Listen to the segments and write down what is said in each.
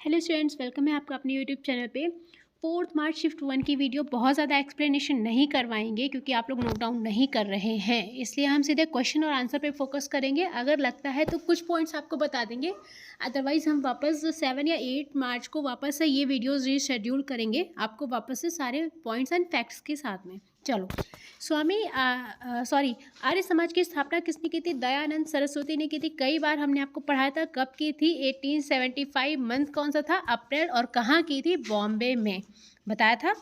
Hello students, welcome है आपका अपने यूट्यूब चैनल पे। 4 मार्च शिफ्ट 1 की वीडियो बहुत ज़्यादा एक्सप्लेनेशन नहीं करवाएंगे क्योंकि आप लोग नोट डाउन नहीं कर रहे हैं, इसलिए हम सीधे क्वेश्चन और आंसर पे फोकस करेंगे। अगर लगता है तो कुछ पॉइंट्स आपको बता देंगे, अदरवाइज हम वापस 7 या 8 मार्च को वापस से ये वीडियोज़ रीशेड्यूल करेंगे आपको वापस से सारे पॉइंट्स एंड फैक्ट्स के साथ में। चलो, आर्य समाज की स्थापना किसने की थी? दयानंद सरस्वती ने की थी। कई बार हमने आपको पढ़ाया था, कब की थी? 1875। मंथ कौन सा था? अप्रैल। और कहाँ की थी? बॉम्बे में, बताया था।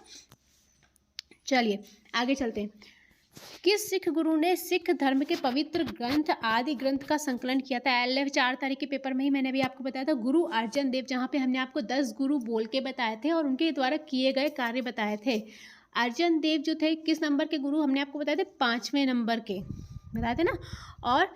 चलिए आगे चलते हैं। किस सिख गुरु ने सिख धर्म के पवित्र ग्रंथ आदि ग्रंथ का संकलन किया था? LF 4 तारीख के पेपर में ही मैंने भी आपको बताया था, गुरु अर्जन देव, जहाँ पे हमने आपको 10 गुरु बोल के बताए थे और उनके द्वारा किए गए कार्य बताए थे। अर्जन देव जो थे किस नंबर के गुरु? हमने आपको बताए थे 5वें नंबर के, बताए थे ना। और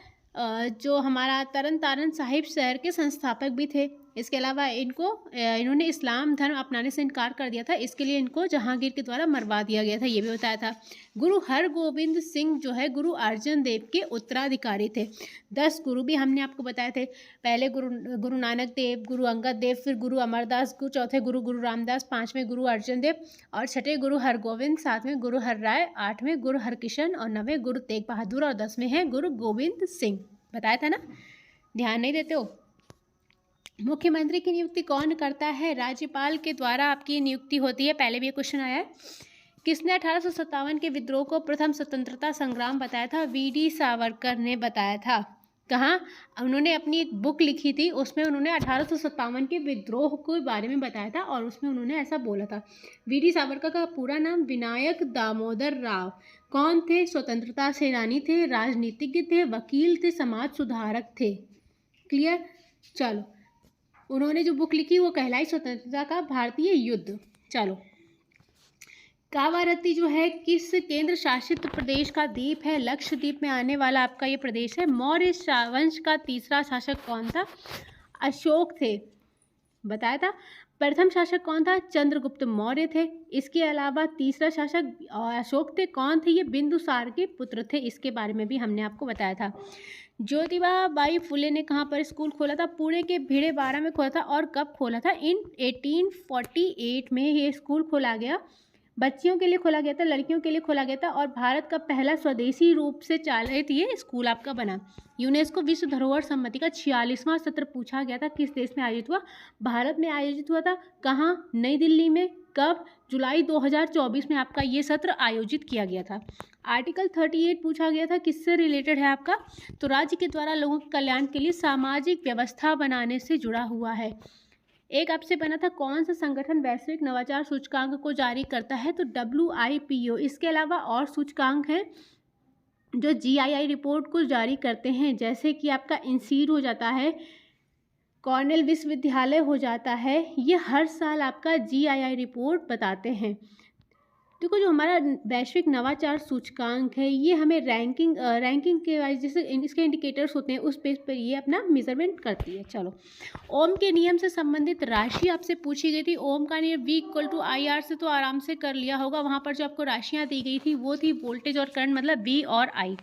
जो हमारा तरन तारण साहिब शहर के संस्थापक भी थे। इसके अलावा इन्होंने इस्लाम धर्म अपनाने से इनकार कर दिया था, इसके लिए इनको जहांगीर के द्वारा मरवा दिया गया था, ये भी बताया था। गुरु हरगोविंद सिंह जो है गुरु अर्जन देव के उत्तराधिकारी थे। 10 गुरु भी हमने आपको बताए थे। पहले गुरु नानक देव, गुरु अंगद देव, फिर गुरु अमरदास, चौथे गुरु रामदास, 5वें गुरु अर्जन देव और 6ठे गुरु हरगोविंद, 7वें गुरु हरराय, 8वें गुरु हरकिशन और 9वें गुरु तेग बहादुर और 10वें हैं गुरु गोविंद सिंह। बताया था ना, ध्यान नहीं देते हो। मुख्यमंत्री की नियुक्ति कौन करता है? राज्यपाल के द्वारा आपकी नियुक्ति होती है। पहले भी ये क्वेश्चन आया है। किसने 1857 के विद्रोह को प्रथम स्वतंत्रता संग्राम बताया था? VD सावरकर ने बताया था। कहाँ? उन्होंने अपनी एक बुक लिखी थी, उसमें उन्होंने 1857 के विद्रोह के बारे में बताया था और उसमें उन्होंने ऐसा बोला था। VD सावरकर का पूरा नाम विनायक दामोदर राव। कौन थे? स्वतंत्रता सेनानी थे, राजनीतिज्ञ थे, वकील थे, समाज सुधारक थे। क्लियर? चलो, उन्होंने जो बुक लिखी वो कहलाई स्वतंत्रता का भारतीय युद्ध। चलो, कावारत्ती जो है किस केंद्र शासित प्रदेश का द्वीप है? लक्षद्वीप में आने वाला आपका ये प्रदेश है। मौर्य वंश का तीसरा शासक कौन था? अशोक थे, बताया था। प्रथम शासक कौन था? चंद्रगुप्त मौर्य थे। इसके अलावा तीसरा शासक अशोक थे। कौन थे ये? बिंदुसार के पुत्र थे, इसके बारे में भी हमने आपको बताया था। ज्योतिबा बाई फुले ने कहाँ पर स्कूल खोला था? पुणे के भीड़ेबाड़ा में खोला था। और कब खोला था? इन 1848 में ये स्कूल खोला गया। बच्चियों के लिए खोला गया था, लड़कियों के लिए खोला गया था और भारत का पहला स्वदेशी रूप से चालित ये स्कूल आपका बना। यूनेस्को विश्व धरोहर सम्मति का 46वां सत्र पूछा गया था, किस देश में आयोजित हुआ? भारत में आयोजित हुआ था। कहाँ? नई दिल्ली में। कब? जुलाई 2024 में आपका ये सत्र आयोजित किया गया था। आर्टिकल 38 पूछा गया था, किससे रिलेटेड है आपका? तो राज्य के द्वारा लोगों के कल्याण के लिए सामाजिक व्यवस्था बनाने से जुड़ा हुआ है। एक आपसे बना था, कौन सा संगठन वैश्विक नवाचार सूचकांक को जारी करता है? तो WIPO। इसके अलावा और सूचकांक हैं जो GII रिपोर्ट को जारी करते हैं, जैसे कि आपका इंसीड हो जाता है, कॉर्नेल विश्वविद्यालय हो जाता है। ये हर साल आपका GII रिपोर्ट बताते हैं। देखो, जो हमारा वैश्विक नवाचार सूचकांक है ये हमें रैंकिंग के वाइज जैसे इसके इंडिकेटर्स होते हैं उस बेस पर ये अपना मेजरमेंट करती है। चलो, ओम के नियम से संबंधित राशि आपसे पूछी गई थी। ओम का नियम V=IR से तो आराम से कर लिया होगा। वहाँ पर जो आपको राशियाँ दी गई थी वो थी वोल्टेज और करंट, मतलब V और I।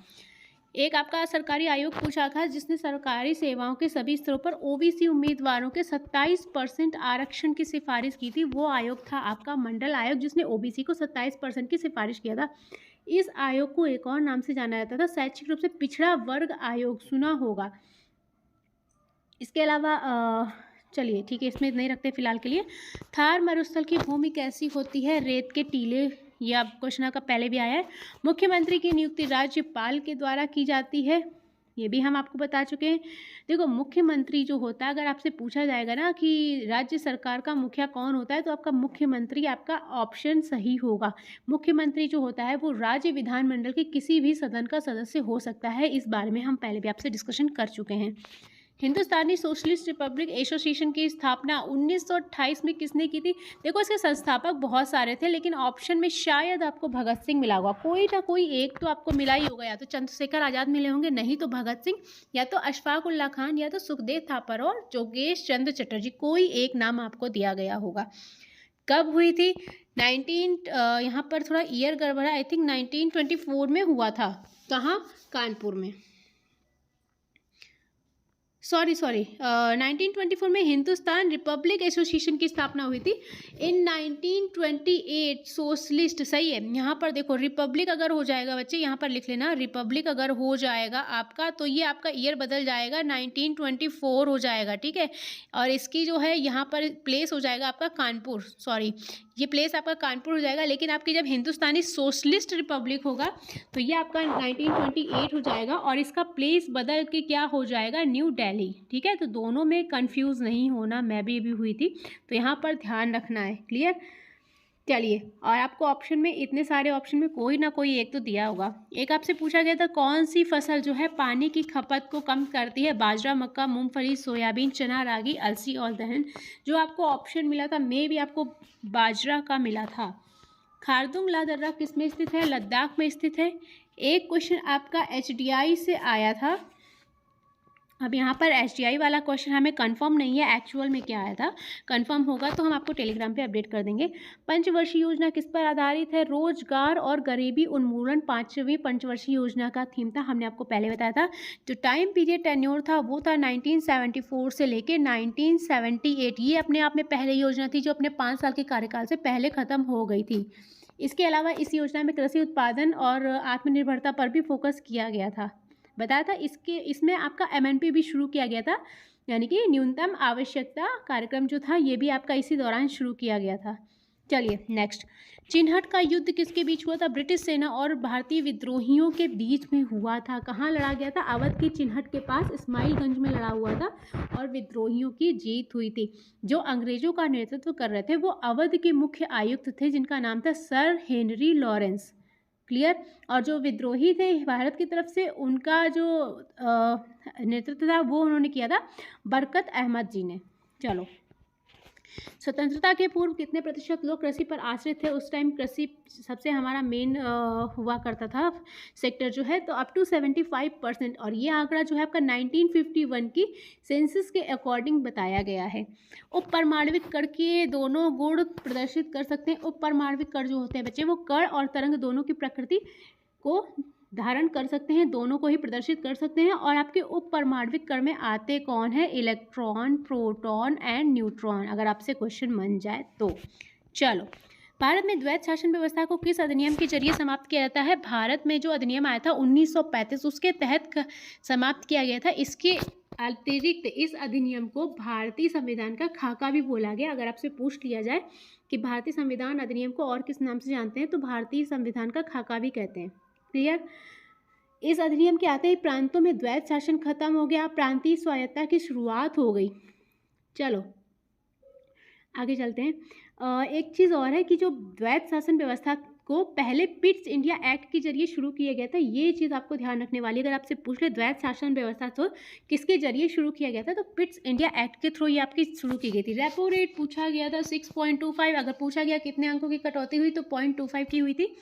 एक आपका सरकारी आयोग पूछा था जिसने सरकारी सेवाओं के सभी स्तरों पर OBC उम्मीदवारों के 27% आरक्षण की सिफारिश की थी। वो आयोग था आपका मंडल आयोग, जिसने OBC को 27% की सिफारिश किया था। इस आयोग को एक और नाम से जाना जाता था, शैक्षिक रूप से पिछड़ा वर्ग आयोग, सुना होगा। इसके अलावा चलिए ठीक है, इसमें नहीं रखते फिलहाल के लिए। थार मरुस्थल की भूमि कैसी होती है? रेत के टीले। ये आप क्वेश्चन आपका पहले भी आया है। मुख्यमंत्री की नियुक्ति राज्यपाल के द्वारा की जाती है, ये भी हम आपको बता चुके हैं। देखो, मुख्यमंत्री जो होता है, अगर आपसे पूछा जाएगा ना कि राज्य सरकार का मुखिया कौन होता है, तो आपका मुख्यमंत्री आपका ऑप्शन सही होगा। मुख्यमंत्री जो होता है वो राज्य विधानमंडल के किसी भी सदन का सदस्य हो सकता है। इस बारे में हम पहले भी आपसे डिस्कशन कर चुके हैं। हिंदुस्तानी सोशलिस्ट रिपब्लिक एसोसिएशन की स्थापना 1928 में किसने की थी? देखो, इसके संस्थापक बहुत सारे थे, लेकिन ऑप्शन में शायद आपको भगत सिंह मिला होगा। कोई ना कोई एक तो आपको मिला ही होगा, या तो चंद्रशेखर आज़ाद मिले होंगे, नहीं तो भगत सिंह, या तो अशफाक उल्ला खान, या तो सुखदेव थापर और जोगेश चंद्र चटर्जी। कोई एक नाम आपको दिया गया होगा। कब हुई थी? यहाँ पर थोड़ा ईयर गड़बड़ा, आई थिंक 1924 में हुआ था। कहाँ? कानपुर में। सॉरी 1924 में हिंदुस्तान रिपब्लिक एसोसिएशन की स्थापना हुई थी। इन 1928 सोशलिस्ट, सही है, यहाँ पर देखो रिपब्लिक अगर हो जाएगा बच्चे, यहाँ पर लिख लेना, रिपब्लिक अगर हो जाएगा आपका तो ये आपका ईयर बदल जाएगा, 1924 हो जाएगा, ठीक है। और इसकी जो है यहाँ पर प्लेस हो जाएगा आपका कानपुर, सॉरी ये प्लेस आपका कानपुर हो जाएगा। लेकिन आपकी जब हिंदुस्तानी सोशलिस्ट रिपब्लिक होगा तो ये आपका 1928 हो जाएगा और इसका प्लेस बदल के क्या हो जाएगा, न्यू दिल्ली, ठीक है। तो दोनों में कंफ्यूज नहीं होना, मैं भी अभी हुई थी, तो यहाँ पर ध्यान रखना है, क्लियर। चलिए, और आपको ऑप्शन में, इतने सारे ऑप्शन में कोई ना कोई एक तो दिया होगा। एक आपसे पूछा गया था कौन सी फसल जो है पानी की खपत को कम करती है, बाजरा, मक्का, मूंगफली, सोयाबीन, चना, रागी, अलसी और दलहन। जो आपको ऑप्शन मिला था मे भी आपको बाजरा का मिला था। खारदुंग ला दर्रा किस में स्थित है, लद्दाख में स्थित है। एक क्वेश्चन आपका HDI से आया था। अब यहाँ पर HDI वाला क्वेश्चन हमें कंफर्म नहीं है एक्चुअल में क्या आया था, कंफर्म होगा तो हम आपको टेलीग्राम पे अपडेट कर देंगे। पंचवर्षीय योजना किस पर आधारित है, रोजगार और गरीबी उन्मूलन 5वीं पंचवर्षीय योजना का थीम था, हमने आपको पहले बताया था। जो टाइम पीरियड टेन्योर था वो था 1974 से लेके 1978। ये अपने आप में पहले योजना थी जो अपने 5 साल के कार्यकाल से पहले ख़त्म हो गई थी। इसके अलावा इस योजना में कृषि उत्पादन और आत्मनिर्भरता पर भी फोकस किया गया था, बताया था। इसमें आपका MNP भी शुरू किया गया था, यानी कि न्यूनतम आवश्यकता कार्यक्रम जो था ये भी आपका इसी दौरान शुरू किया गया था। चलिए नेक्स्ट, चिन्हट का युद्ध किसके बीच हुआ था, ब्रिटिश सेना और भारतीय विद्रोहियों के बीच में हुआ था। कहाँ लड़ा गया था, अवध की चिन्हट के पास इस्माइलगंज में लड़ा हुआ था और विद्रोहियों की जीत हुई थी। जो अंग्रेजों का नेतृत्व कर रहे थे वो अवध के मुख्य आयुक्त थे जिनका नाम था सर हेनरी लॉरेंस, क्लियर। और जो विद्रोही थे भारत की तरफ से उनका जो नेतृत्व था वो उन्होंने किया था बरकत अहमद जी ने। चलो, स्वतंत्रता के पूर्व कितने प्रतिशत लोग कृषि पर आश्रित थे, उस टाइम कृषि सबसे हमारा मेन हुआ करता था सेक्टर जो है, तो अप टू 75%। और ये आंकड़ा जो है आपका 1951 की सेंसस के अकॉर्डिंग बताया गया है। उपपरमाणविक कण के दोनों गुण प्रदर्शित कर सकते हैं। उपपरमाणविक कण जो होते हैं बच्चे वो कण और तरंग दोनों की प्रकृति को धारण कर सकते हैं, दोनों को ही प्रदर्शित कर सकते हैं। और आपके उपपरमाणविक कण में आते कौन है, इलेक्ट्रॉन, प्रोटॉन एंड न्यूट्रॉन, अगर आपसे क्वेश्चन बन जाए तो। चलो, भारत में द्वैत शासन व्यवस्था को किस अधिनियम के जरिए समाप्त किया जाता है। भारत में जो अधिनियम आया था 1935 उसके तहत समाप्त किया गया था। इसके अतिरिक्त इस अधिनियम को भारतीय संविधान का खाका भी बोला गया। अगर आपसे पूछ लिया जाए कि भारतीय संविधान अधिनियम को और किस नाम से जानते हैं तो भारतीय संविधान का खाका भी कहते हैं, क्लियर। इस अधिनियम के आते ही प्रांतों में द्वैत शासन खत्म हो गया, प्रांतीय स्वायत्तता की शुरुआत हो गई। चलो आगे चलते हैं। एक चीज़ और है कि जो द्वैत शासन व्यवस्था को पहले पिट्स इंडिया एक्ट के जरिए शुरू किया गया था, ये चीज़ आपको ध्यान रखने वाली। अगर आपसे पूछ ले द्वैत शासन व्यवस्था तो किसके जरिए शुरू किया गया था, तो पिट्स इंडिया एक्ट के थ्रू ये आपकी शुरू की गई थी। रेपो रेट पूछा गया था 6.25, अगर पूछा गया कितने अंकों की कटौती हुई तो 0.25 की हुई थी।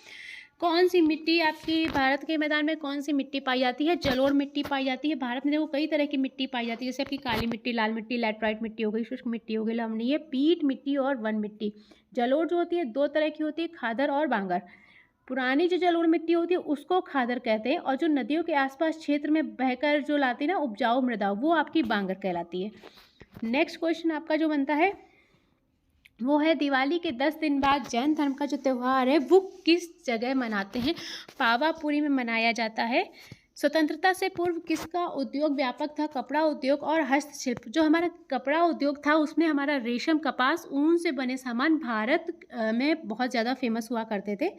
कौन सी मिट्टी आपकी भारत के मैदान में कौन सी मिट्टी पाई जाती है, जलोढ़ मिट्टी पाई जाती है। भारत में देखो कई तरह की मिट्टी पाई जाती है, जैसे आपकी काली मिट्टी, लाल मिट्टी, लैटराइट मिट्टी हो गई, शुष्क मिट्टी हो गई, लवणीय, पीट मिट्टी और वन मिट्टी। जलोढ़ जो होती है 2 तरह की होती है, खादर और बांगर। पुरानी जो जलोढ़ मिट्टी होती है उसको खादर कहते हैं और जो नदियों के आसपास क्षेत्र में बहकर जो लाती है ना उपजाऊ मृदा, वो आपकी बांगर कहलाती है। नेक्स्ट क्वेश्चन आपका जो बनता है वो है दिवाली के 10 दिन बाद जैन धर्म का जो त्यौहार है वो किस जगह मनाते हैं। पावापुरी में मनाया जाता है। स्वतंत्रता से पूर्व किसका उद्योग व्यापक था, कपड़ा उद्योग और हस्तशिल्प। जो हमारा कपड़ा उद्योग था उसमें हमारा रेशम, कपास, ऊन से बने सामान भारत में बहुत ज़्यादा फेमस हुआ करते थे।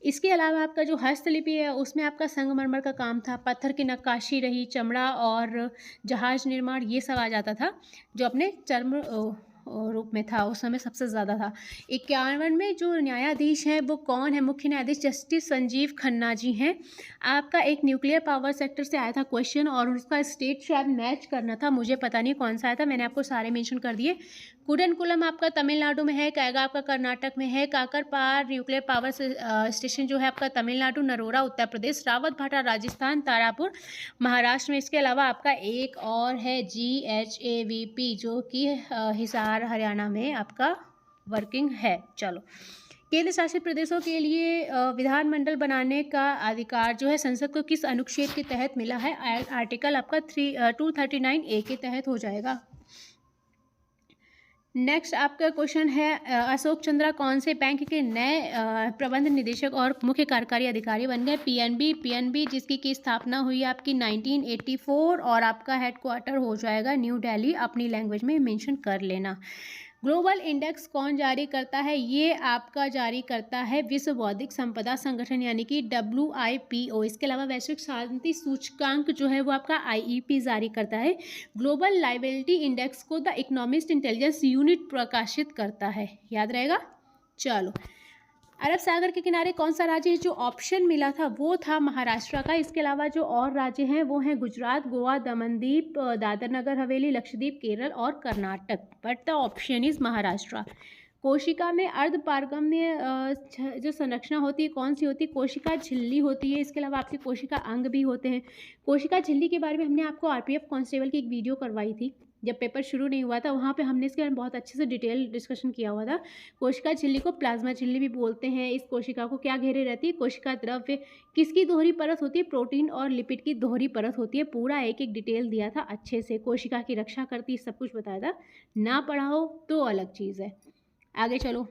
इसके अलावा आपका जो हस्तलिपि है उसमें आपका संगमरमर का काम था, पत्थर की नक्काशी रही, चमड़ा और जहाज निर्माण ये सब आ जाता था जो अपने चर्म रूप में था उस समय सबसे ज़्यादा था। 51 में जो न्यायाधीश हैं वो कौन है, मुख्य न्यायाधीश जस्टिस संजीव खन्ना जी हैं। आपका एक न्यूक्लियर पावर सेक्टर से आया था क्वेश्चन और उसका स्टेट शायद मैच करना था, मुझे पता नहीं कौन सा आया था, मैंने आपको सारे मेंशन कर दिए। कुडनकुलम आपका तमिलनाडु में है, कैगा आपका कर्नाटक में है, काकरपार न्यूक्लियर पावर स्टेशन जो है आपका तमिलनाडु, नरोरा उत्तर प्रदेश, रावत भाटा राजस्थान, तारापुर महाराष्ट्र में। इसके अलावा आपका एक और है GHAVP जो कि हिसार हरियाणा में आपका वर्किंग है। चलो केंद्र शासित प्रदेशों के लिए विधानमंडल बनाने का अधिकार जो है संसद को किस अनुच्छेद के तहत मिला है? आर्टिकल आपका 239A के तहत हो जाएगा। नेक्स्ट आपका क्वेश्चन है अशोक चंद्रा कौन से बैंक के नए प्रबंध निदेशक और मुख्य कार्यकारी अधिकारी बन गए? पीएनबी जिसकी की स्थापना हुई आपकी 1984 और आपका हेडक्वार्टर हो जाएगा न्यू दिल्ली। अपनी लैंग्वेज में मेंशन कर लेना। ग्लोबल इंडेक्स कौन जारी करता है? ये आपका जारी करता है विश्व बौद्धिक संपदा संगठन यानी कि WIPO। इसके अलावा वैश्विक शांति सूचकांक जो है वो आपका IEP जारी करता है। ग्लोबल लाइबिलिटी इंडेक्स को द इकोनॉमिस्ट इंटेलिजेंस यूनिट प्रकाशित करता है, याद रहेगा। चलो, अरब सागर के किनारे कौन सा राज्य है? जो ऑप्शन मिला था वो था महाराष्ट्र का। इसके अलावा जो और राज्य हैं वो हैं गुजरात, गोवा, दमनदीप, दादर नगर हवेली, लक्षद्वीप, केरल और Karnataka. But the option is Maharashtra. कोशिका में अर्धपारगम्य जो संरचना होती है कौन सी होती है? कोशिका झिल्ली होती है। इसके अलावा आपके कोशिका अंग भी होते हैं। कोशिका झिल्ली के बारे में हमने आपको RPF कांस्टेबल की एक वीडियो करवाई थी जब पेपर शुरू नहीं हुआ था, वहाँ पे हमने इसके बारे में बहुत अच्छे से डिटेल डिस्कशन किया हुआ था। कोशिका झिल्ली को प्लाज्मा झिल्ली भी बोलते हैं। इस कोशिका को क्या घेरे रहती है? कोशिका द्रव्य किसकी दोहरी परत होती है? प्रोटीन और लिपिड की दोहरी परत होती है। पूरा एक एक डिटेल दिया था अच्छे से। कोशिका की रक्षा करती है, सब कुछ बताया था। ना पढ़ा हो तो अलग चीज़ है। आगे चलो,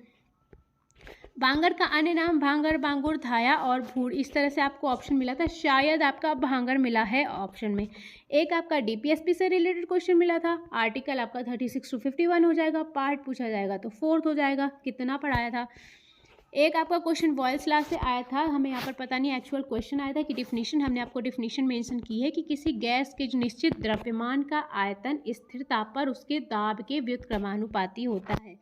भांगर का अन्य नाम भांगर, बांगुर, धाया और भूड़। इस तरह से आपको ऑप्शन मिला था, शायद आपका भांगर मिला है ऑप्शन में। एक आपका DPSP से रिलेटेड क्वेश्चन मिला था। आर्टिकल आपका 36 to 51 हो जाएगा। पार्ट पूछा जाएगा तो 4th हो जाएगा। कितना पढ़ाया था? एक आपका क्वेश्चन वॉयस क्लास से आया था। हमें यहाँ पर पता नहीं एक्चुअल क्वेश्चन आया था कि डिफिनीशन। हमने आपको डिफिनीशन मेंशन की है कि किसी गैस के जो निश्चित द्रव्यमान का आयतन स्थिरता पर उसके दाब के व्युत्क्रमानुपाती होता है।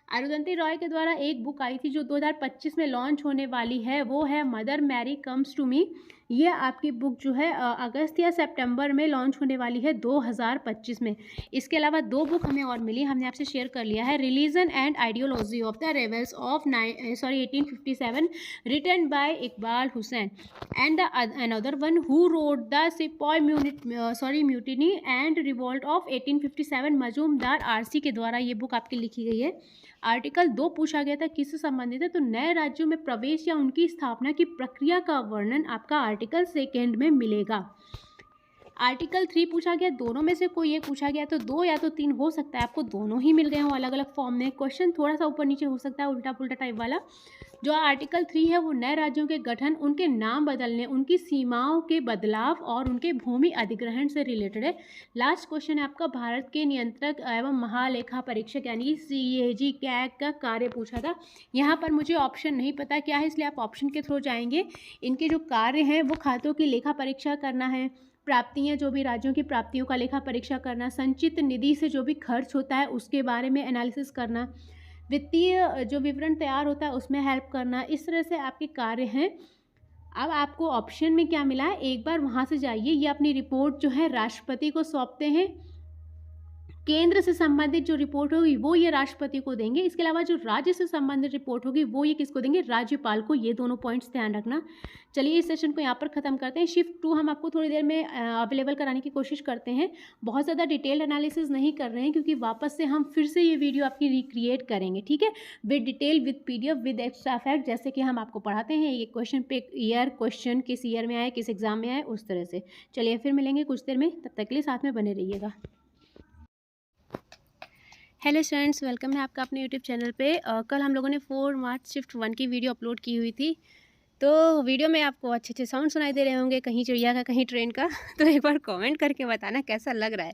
अरुंधति रॉय के द्वारा एक बुक आई थी जो 2025 में लॉन्च होने वाली है, वो है mother Mary comes to me. ये आपकी बुक जो है अगस्त या सितंबर में लॉन्च होने वाली है 2025 में। इसके अलावा 2 बुक हमें और मिली, हमने आपसे शेयर कर लिया है। Religion and ideology of the rebels of 1857 written by Iqbal Husain and the another one who wrote the sepoy mutiny and revolt of 1857 Majumdar RC के द्वारा ये बुक आपकी लिखी गई है। आर्टिकल 2 पूछा गया था किससे संबंधित है? तो नए राज्यों में प्रवेश या उनकी स्थापना की प्रक्रिया का वर्णन आपका आर्टिकल 2 में मिलेगा। आर्टिकल 3 पूछा गया, दोनों में से कोई एक पूछा गया तो 2 या तो 3 हो सकता है। आपको दोनों ही मिल गए हों अलग अलग फॉर्म में। क्वेश्चन थोड़ा सा ऊपर नीचे हो सकता है, उल्टा पुल्टा टाइप वाला। जो आर्टिकल 3 है वो नए राज्यों के गठन, उनके नाम बदलने, उनकी सीमाओं के बदलाव और उनके भूमि अधिग्रहण से रिलेटेड है। लास्ट क्वेश्चन है आपका भारत के नियंत्रक एवं महालेखा परीक्षक यानी कि CAG कैग का कार्य पूछा था। यहाँ पर मुझे ऑप्शन नहीं पता क्या है, इसलिए आप ऑप्शन के थ्रू जाएंगे। इनके जो कार्य हैं वो खातों की लेखा परीक्षा करना है, प्राप्तियां जो भी राज्यों की प्राप्तियों का लेखा परीक्षा करना, संचित निधि से जो भी खर्च होता है उसके बारे में एनालिसिस करना, वित्तीय जो विवरण तैयार होता है उसमें हेल्प करना। इस तरह से आपके कार्य हैं। अब आपको ऑप्शन में क्या मिला है, एक बार वहाँ से जाइए, ये अपनी रिपोर्ट जो है राष्ट्रपति को सौंपते हैं। केंद्र से संबंधित जो रिपोर्ट होगी वो ये राष्ट्रपति को देंगे। इसके अलावा जो राज्य से संबंधित रिपोर्ट होगी वो ये किसको देंगे? राज्यपाल को। ये दोनों पॉइंट्स ध्यान रखना। चलिए इस सेशन को यहाँ पर ख़त्म करते हैं। शिफ्ट 2 हम आपको थोड़ी देर में अवेलेबल कराने की कोशिश करते हैं। बहुत ज़्यादा डिटेल्ड एनालिसिस नहीं कर रहे हैं क्योंकि वापस से हम फिर से ये वीडियो आपकी रिक्रिएट करेंगे, ठीक है, with detail, with PDF, with extra fact, जैसे कि हम आपको पढ़ाते हैं। ये क्वेश्चन पे ईयर, क्वेश्चन किस ईयर में आए, किस एग्जाम में आए, उस तरह से। चलिए फिर मिलेंगे कुछ देर में, तब तक के लिए साथ में बने रहिएगा। हेलो स्टूडेंट्स, वेलकम है आपका अपने यूट्यूब चैनल पे। कल हम लोगों ने 4 मार्च शिफ्ट 1 की वीडियो अपलोड की हुई थी। तो वीडियो में आपको अच्छे अच्छे साउंड सुनाई दे रहे होंगे, कहीं चिड़िया का, कहीं ट्रेन का। तो एक बार कमेंट करके बताना कैसा लग रहा है।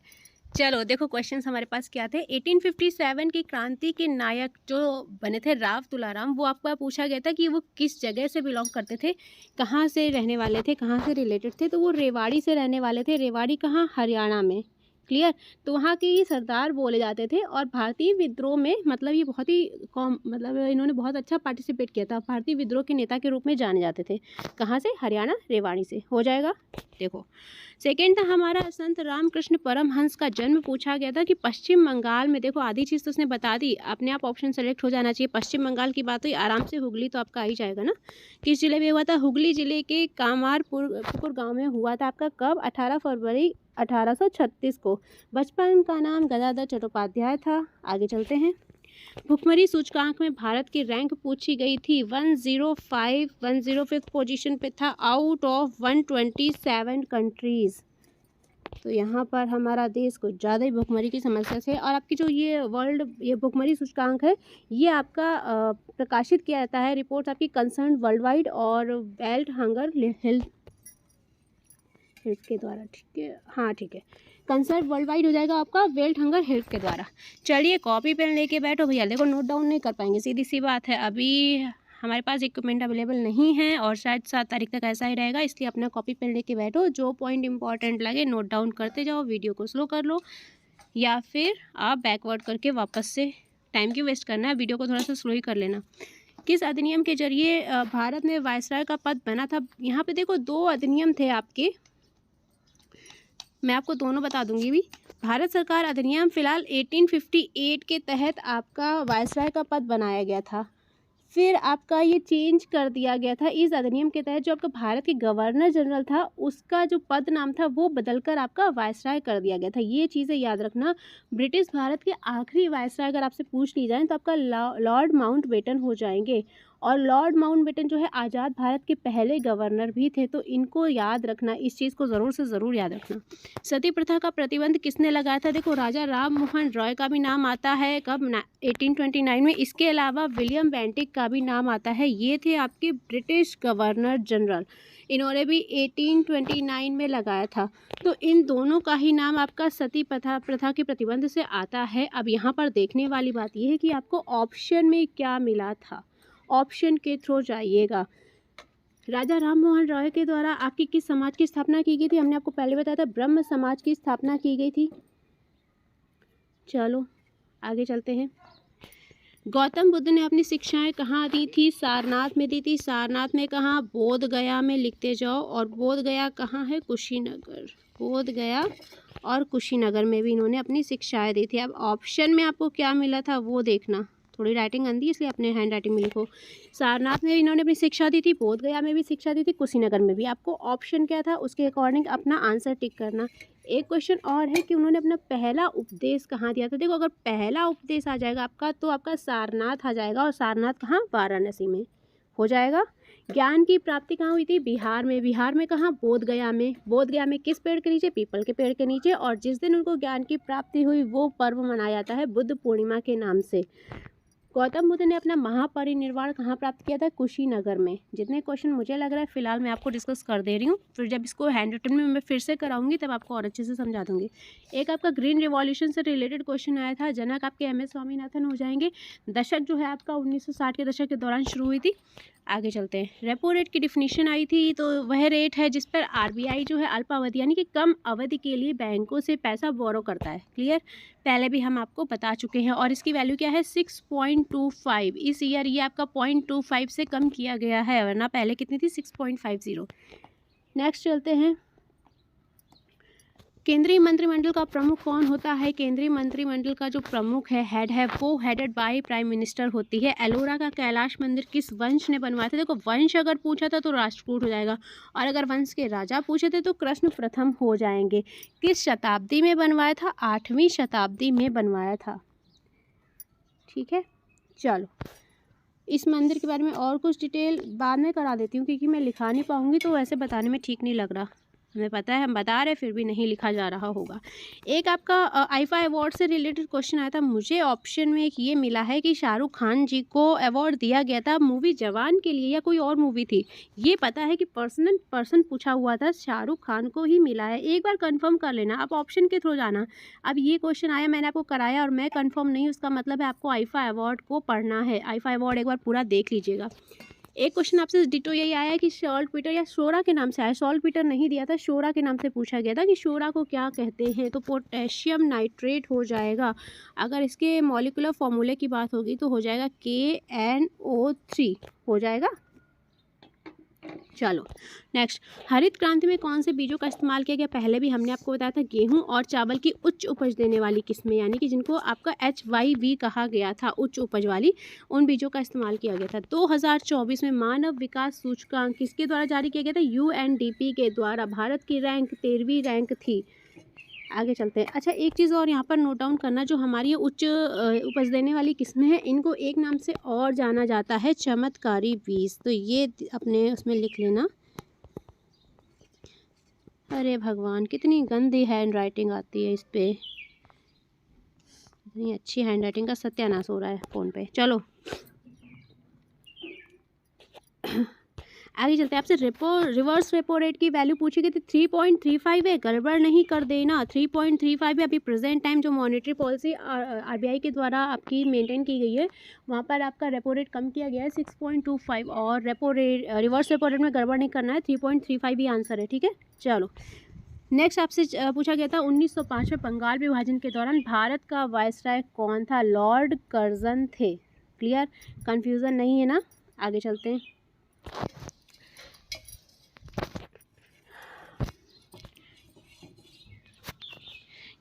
चलो देखो क्वेश्चंस हमारे पास क्या थे। 1857 की क्रांति के नायक जो बने थे राव तुलाराम, वो आपका पूछा गया था कि वो किस जगह से बिलोंग करते थे, कहाँ से रहने वाले थे, कहाँ से रिलेटेड थे। तो वो रेवाड़ी से रहने वाले थे। रेवाड़ी कहाँ? हरियाणा में। क्लियर। तो वहाँ के ही सरदार बोले जाते थे और भारतीय विद्रोह में मतलब ये बहुत ही मतलब इन्होंने बहुत अच्छा पार्टिसिपेट किया था। भारतीय विद्रोह के नेता के रूप में जाने जाते थे। कहाँ से? हरियाणा, रेवाड़ी से। हो जाएगा। देखो सेकेंड था हमारा संत रामकृष्ण परमहंस का जन्म पूछा गया था कि पश्चिम बंगाल में। देखो आधी चीज़ तो उसने बता दी, अपने आप ऑप्शन सेलेक्ट हो जाना चाहिए। पश्चिम बंगाल की बात हुई आराम से, हुगली तो आपका आ ही जाएगा ना। किस जिले में हुआ था? हुगली जिले के कामारपुर गाँव में हुआ था। आपका कब? 18 फरवरी 1836 को। बचपन का नाम गदाधर चट्टोपाध्याय था। आगे चलते हैं। भुखमरी सूचकांक में भारत की रैंक पूछी गई थी 105 पोजीशन पे था आउट ऑफ 127 कंट्रीज़। तो यहाँ पर हमारा देश कुछ ज़्यादा ही भुखमरी की समस्या से, और आपकी जो ये भुखमरी सूचकांक है ये आपका प्रकाशित किया जाता है, रिपोर्ट आपकी कंसर्न वर्ल्ड वाइड और वर्ल्ड हंगर हेल्थ के द्वारा। ठीक है, हाँ ठीक है, कंसर्न वर्ल्ड वाइड हो जाएगा आपका वर्ल्ड हंगर हेल्थ के द्वारा। चलिए कॉपी पेन लेके बैठो भैया, देखो नोट डाउन नहीं कर पाएंगे, सीधी सी बात है, अभी हमारे पास इक्विपमेंट अवेलेबल नहीं है और शायद 7 तारीख तक ऐसा ही रहेगा, इसलिए अपना कॉपी पेन लेके बैठो, जो पॉइंट इंपॉर्टेंट लगे नोट डाउन करते जाओ, वीडियो को स्लो कर लो या फिर आप बैकवर्ड करके वापस से, टाइम क्यों वेस्ट करना है, वीडियो को थोड़ा सा स्लो ही कर लेना। किस अधिनियम के जरिए भारत में वायसराय का पद बना था? यहाँ पे देखो 2 अधिनियम थे आपके, मैं आपको दोनों बता दूंगी भी। भारत सरकार अधिनियम फिलहाल 1858 के तहत आपका वायसराय का पद बनाया गया था, फिर आपका ये चेंज कर दिया गया था इस अधिनियम के तहत, जो आपका भारत के गवर्नर जनरल था उसका जो पद नाम था वो बदलकर आपका वायसराय कर दिया गया था। ये चीज़ें याद रखना। ब्रिटिश भारत के आखिरी वायसराय अगर आपसे पूछ ली जाए तो आपका लॉर्ड माउंटबेटन हो जाएंगे, और लॉर्ड माउंटबेटन जो है आज़ाद भारत के पहले गवर्नर भी थे, तो इनको याद रखना, इस चीज़ को ज़रूर से ज़रूर याद रखना। सती प्रथा का प्रतिबंध किसने लगाया था? देखो राजा राम मोहन रॉय का भी नाम आता है, कब? 1829 में। इसके अलावा विलियम बेंटिक का भी नाम आता है, ये थे आपके ब्रिटिश गवर्नर जनरल, इन्होंने भी 1829 में लगाया था। तो इन दोनों का ही नाम आपका सती प्रथा के प्रतिबंध से आता है। अब यहाँ पर देखने वाली बात यह है कि आपको ऑप्शन में क्या मिला था, ऑप्शन के थ्रू जाइएगा। राजा राम मोहन रॉय के द्वारा आपकी किस समाज की स्थापना की गई थी? हमने आपको पहले बताया था, ब्रह्म समाज की स्थापना की गई थी। चलो आगे चलते हैं। गौतम बुद्ध ने अपनी शिक्षाएं कहाँ दी थी? सारनाथ में दी थी। सारनाथ में कहाँ? बोध गया में, लिखते जाओ। और बोध गया कहाँ है? कुशीनगर। बोध गया और कुशीनगर में भी इन्होंने अपनी शिक्षाएं दी थी। अब ऑप्शन में आपको क्या मिला था वो देखना, थोड़ी राइटिंग अंधी इसलिए अपने हैंड राइटिंग में लिखो। सारनाथ में इन्होंने अपनी शिक्षा दी थी, बोध गया में भी शिक्षा दी थी, कुशीनगर में भी। आपको ऑप्शन क्या था उसके अकॉर्डिंग अपना आंसर टिक करना। एक क्वेश्चन और है कि उन्होंने अपना पहला उपदेश कहाँ दिया था? देखो अगर पहला उपदेश आ जाएगा आपका तो आपका सारनाथ आ जाएगा, और सारनाथ कहाँ? वाराणसी में हो जाएगा। ज्ञान की प्राप्ति कहाँ हुई थी? बिहार में। बिहार में कहाँ? बोध गया में। बोध गया में किस पेड़ के नीचे? पीपल के पेड़ के नीचे। और जिस दिन उनको ज्ञान की प्राप्ति हुई वो पर्व मनाया जाता है बुद्ध पूर्णिमा के नाम से। गौतम बुद्ध ने अपना महापरिनिर्वाण कहाँ प्राप्त किया था? कुशीनगर में। जितने क्वेश्चन मुझे लग रहा है फिलहाल मैं आपको डिस्कस कर दे रही हूँ, फिर जब इसको हैंड रिटन में मैं फिर से कराऊंगी तब आपको और अच्छे से समझा दूंगी। एक आपका ग्रीन रिवॉल्यूशन से रिलेटेड क्वेश्चन आया था, जनक आपके MS स्वामीनाथन हो जाएंगे। दशक जो है आपका 1960 के दशक के दौरान शुरू हुई थी। आगे चलते हैं। रेपो रेट की डिफिनीशन आई थी, तो वह रेट है जिस पर RBI जो है अल्पावधि यानी कि कम अवधि के लिए बैंकों से पैसा बोरो करता है। क्लियर? पहले भी हम आपको बता चुके हैं। और इसकी वैल्यू क्या है? 6.25। इस ईयर ये आपका 0.25 से कम किया गया है, वरना पहले कितनी थी? 6.50। नेक्स्ट चलते हैं। केंद्रीय मंत्रिमंडल का प्रमुख कौन होता है? केंद्रीय मंत्रिमंडल का जो प्रमुख है, हेड है, वो हेडेड बाय प्राइम मिनिस्टर होती है। एलोरा का कैलाश मंदिर किस वंश ने बनवाया था? देखो वंश अगर पूछा था तो राष्ट्रकूट हो जाएगा, और अगर वंश के राजा पूछे थे तो कृष्ण प्रथम हो जाएंगे। किस शताब्दी में बनवाया था? 8वीं शताब्दी में बनवाया था। ठीक है, चलो इस मंदिर के बारे में और कुछ डिटेल बाद में करा देती हूँ, क्योंकि मैं लिखा नहीं पाऊँगी तो वैसे बताने में ठीक नहीं लग रहा। हमें पता है हम बता रहे फिर भी नहीं लिखा जा रहा होगा। एक आपका आईफा अवार्ड से रिलेटेड क्वेश्चन आया था, मुझे ऑप्शन में एक ये मिला है कि शाहरुख खान जी को अवार्ड दिया गया था मूवी जवान के लिए या कोई और मूवी थी। ये पता है कि पर्सन पूछा हुआ था, शाहरुख खान को ही मिला है। एक बार कंफर्म कर लेना, आप ऑप्शन के थ्रू जाना। अब ये क्वेश्चन आया, मैंने आपको कराया और मैं कंफर्म नहीं, उसका मतलब है आपको आईफा अवार्ड को पढ़ना है। आईफा अवार्ड एक बार पूरा देख लीजिएगा। एक क्वेश्चन आपसे डिटो यही आया है कि सॉल्ट पीटर या शोरा के नाम से आया। सॉल्ट पीटर नहीं दिया था, शोरा के नाम से पूछा गया था कि शोरा को क्या कहते हैं, तो पोटेशियम नाइट्रेट हो जाएगा। अगर इसके मॉलिक्यूलर फॉर्मूले की बात होगी तो हो जाएगा KNO3 हो जाएगा। चलो नेक्स्ट, हरित क्रांति में कौन से बीजों का इस्तेमाल किया गया? पहले भी हमने आपको बताया था, गेहूं और चावल की उच्च उपज देने वाली किस्में, यानी कि जिनको आपका HYV कहा गया था, उच्च उपज वाली, उन बीजों का इस्तेमाल किया गया था। 2024 में मानव विकास सूचकांक किसके द्वारा जारी किया गया था? UNDP के द्वारा। भारत की रैंक 13वीं रैंक थी। आगे चलते हैं। अच्छा, एक चीज़ और यहाँ पर नोट डाउन करना, जो हमारी उच्च उपज देने वाली किस्में हैं, इनको एक नाम से और जाना जाता है चमत्कारी बीज। तो ये अपने उसमें लिख लेना। अरे भगवान, कितनी गंदी हैंड राइटिंग आती है इस पे, इतनी अच्छी हैंड राइटिंग का सत्यानाश हो रहा है फ़ोन पे। चलो आगे चलते हैं। आपसे रिवर्स रेपो रेट की वैल्यू पूछी गई थी, 3.35 है, गड़बड़ नहीं कर देना, 3.35 है। अभी प्रेजेंट टाइम जो मॉनेटरी पॉलिसी आरबीआई के द्वारा आपकी मेंटेन की गई है, वहाँ पर आपका रेपो रेट कम किया गया है 6.25, और repo rate reverse repo rate में गड़बड़ नहीं करना है, 3.35 ही आंसर है, ठीक है। चलो नेक्स्ट आपसे पूछा गया था 1905 में बंगाल विभाजन के दौरान भारत का वायसराय कौन था? लॉर्ड कर्जन थे। क्लियर, कंफ्यूजन नहीं है ना। आगे चलते हैं।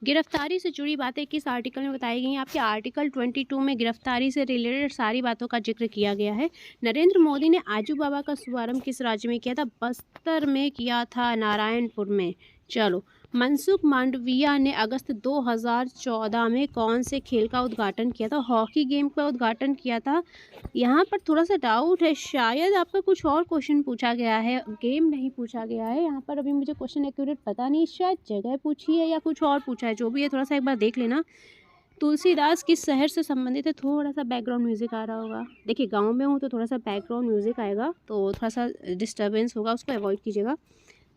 गिरफ्तारी से जुड़ी बातें किस आर्टिकल में बताई गई हैं? आपके आर्टिकल 22 में गिरफ्तारी से रिलेटेड सारी बातों का जिक्र किया गया है। नरेंद्र मोदी ने आजू बाबा का शुभारंभ किस राज्य में किया था? बस्तर में किया था, नारायणपुर में। चलो, मनसुख मांडविया ने अगस्त 2014 में कौन से खेल का उद्घाटन किया था? हॉकी गेम का उद्घाटन किया था। यहाँ पर थोड़ा सा डाउट है, शायद आपका कुछ और क्वेश्चन पूछा गया है, गेम नहीं पूछा गया है यहाँ पर। अभी मुझे क्वेश्चन एक्यूरेट पता नहीं, शायद जगह पूछी है या कुछ और पूछा है, जो भी है थोड़ा सा एक बार देख लेना। तुलसीदास किस शहर से संबंधित है? थोड़ा सा बैकग्राउंड म्यूज़िक आ रहा होगा। देखिए, गांव में हूँ तो थोड़ा सा बैकग्राउंड म्यूज़िक आएगा, तो थोड़ा सा डिस्टर्बेंस होगा, उसको अवॉइड कीजिएगा।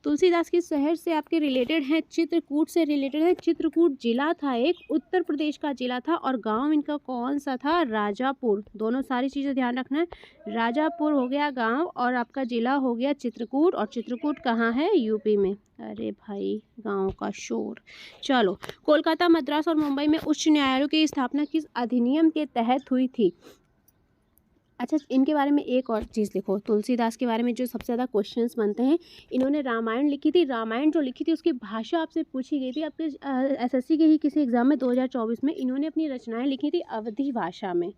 तुलसीदास किस शहर से आपके रिलेटेड हैं? चित्रकूट से रिलेटेड है। चित्रकूट जिला था एक, उत्तर प्रदेश का जिला था, और गांव इनका कौन सा था? राजापुर। दोनों सारी चीज़ें ध्यान रखना है। राजापुर हो गया गांव, और आपका जिला हो गया चित्रकूट, और चित्रकूट कहाँ है? यूपी में। अरे भाई, गांव का शोर। चलो, कोलकाता, मद्रास और मुंबई में उच्च न्यायालयों की स्थापना किस अधिनियम के तहत हुई थी? अच्छा, इनके बारे में एक और चीज़ लिखो। तुलसीदास के बारे में जो सबसे ज़्यादा क्वेश्चंस बनते हैं, इन्होंने रामायण लिखी थी। रामायण जो लिखी थी उसकी भाषा आपसे पूछी गई थी आपके एसएससी के ही किसी एग्जाम में 2024 में। इन्होंने अपनी रचनाएं लिखी थी अवधी भाषा में।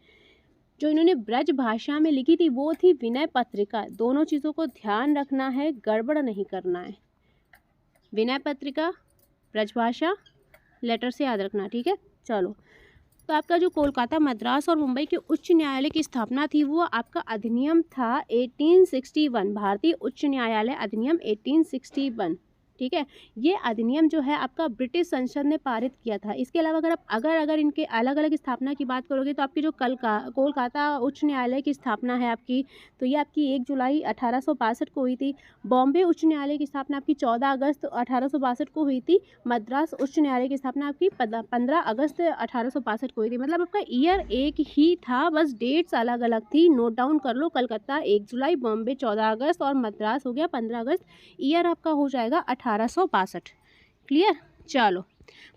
जो इन्होंने ब्रज भाषा में लिखी थी वो थी विनय पत्रिका। दोनों चीज़ों को ध्यान रखना है, गड़बड़ नहीं करना है। विनय पत्रिका, ब्रज भाषा, लेटर से याद रखना, ठीक है। चलो, तो आपका जो कोलकाता, मद्रास और मुंबई के उच्च न्यायालय की स्थापना थी, वो आपका अधिनियम था 1861, भारतीय उच्च न्यायालय अधिनियम 1861, ठीक है। ये अधिनियम जो है आपका ब्रिटिश संसद ने पारित किया था। इसके अलावा अगर आप अगर इनके अलग अलग स्थापना की बात करोगे, तो आपकी जो कोलकाता उच्च न्यायालय की स्थापना है आपकी, तो ये आपकी 1 जुलाई 1862 को हुई थी। बॉम्बे उच्च न्यायालय की स्थापना आपकी 14 अगस्त 1862 को हुई थी। मद्रास उच्च न्यायालय की स्थापना आपकी 15 अगस्त 1862 को हुई थी। मतलब आपका ईयर एक ही था, बस डेट्स अलग अलग थी। नोट डाउन कर लो, कलकत्ता 1 जुलाई, बॉम्बे 14 अगस्त और मद्रास हो गया 15 अगस्त। ईयर आपका हो जाएगा 1862। क्लियर। चलो,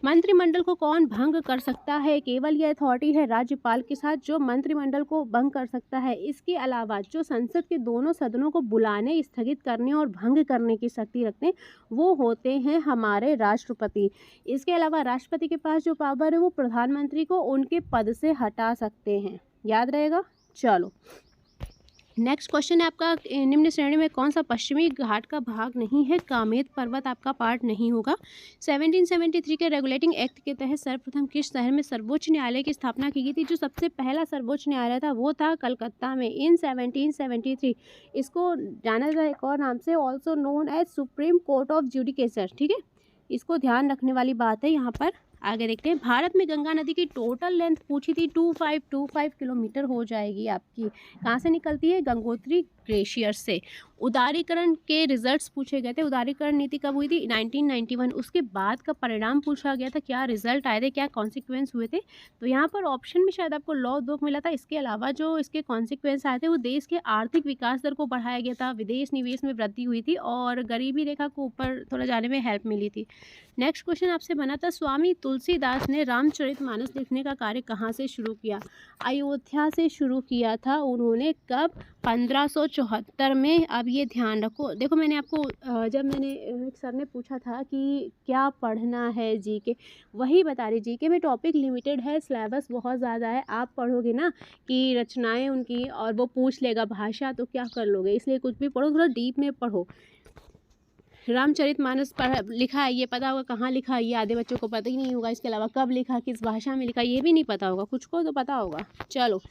मंत्रिमंडल को कौन भंग कर सकता है? केवल यह अथॉरिटी है राज्यपाल के साथ जो मंत्रिमंडल को भंग कर सकता है। इसके अलावा जो संसद के दोनों सदनों को बुलाने, स्थगित करने और भंग करने की शक्ति रखते हैं, वो होते हैं हमारे राष्ट्रपति। इसके अलावा राष्ट्रपति के पास जो पावर है, वो प्रधानमंत्री को उनके पद से हटा सकते हैं। याद रहेगा। चलो, नेक्स्ट क्वेश्चन है आपका, निम्न श्रेणी में कौन सा पश्चिमी घाट का भाग नहीं है? कामेत पर्वत आपका पार्ट नहीं होगा। 1773 के रेगुलेटिंग एक्ट के तहत सर्वप्रथम किस शहर में सर्वोच्च न्यायालय की स्थापना की गई थी? जो सबसे पहला सर्वोच्च न्यायालय था वो था कलकत्ता में इन 1773। इसको जाना जाता है एक और नाम से, also known as Supreme Court of Judicature, ठीक है। इसको ध्यान रखने वाली बात है यहाँ पर। आगे देखते हैं। भारत में गंगा नदी की टोटल लेंथ पूछी थी, 2525 किलोमीटर हो जाएगी आपकी। कहाँ से निकलती है? गंगोत्री ग्लेशियर से। उदारीकरण के रिजल्ट्स पूछे गए थे। उदारीकरण नीति कब हुई थी? 1991। उसके बाद का परिणाम पूछा गया था, क्या रिजल्ट आए थे, क्या कॉन्सिक्वेंस हुए थे। तो यहाँ पर ऑप्शन में शायद आपको लॉ ऑफ मिला था। इसके अलावा जो इसके कॉन्सिक्वेंस आए थे, वो देश के आर्थिक विकास दर को बढ़ाया गया था, विदेश निवेश में वृद्धि हुई थी, और गरीबी रेखा को ऊपर थोड़ा जाने में हेल्प मिली थी। नेक्स्ट क्वेश्चन आपसे बना था, स्वामी तुलसीदास ने रामचरितमानस लिखने का कार्य कहाँ से शुरू किया? अयोध्या से शुरू किया था उन्होंने। कब? 1574 में। अब ये ध्यान रखो, देखो मैंने आपको जब मैंने एक सर ने पूछा था कि क्या पढ़ना है जीके, वही बता रही। जीके में टॉपिक लिमिटेड है, सिलेबस बहुत ज़्यादा है। आप पढ़ोगे ना कि रचनाएं उनकी, और वो पूछ लेगा भाषा, तो क्या कर लोगे। इसलिए कुछ भी पढ़ो, थोड़ा डीप में पढ़ो। रामचरितमानस पढ़ लिखा है, ये पता होगा कहाँ लिखा है, ये आधे बच्चों को पता ही नहीं होगा। इसके अलावा कब लिखा, किस भाषा में लिखा, ये भी नहीं पता होगा, कुछ को तो पता होगा। चलो,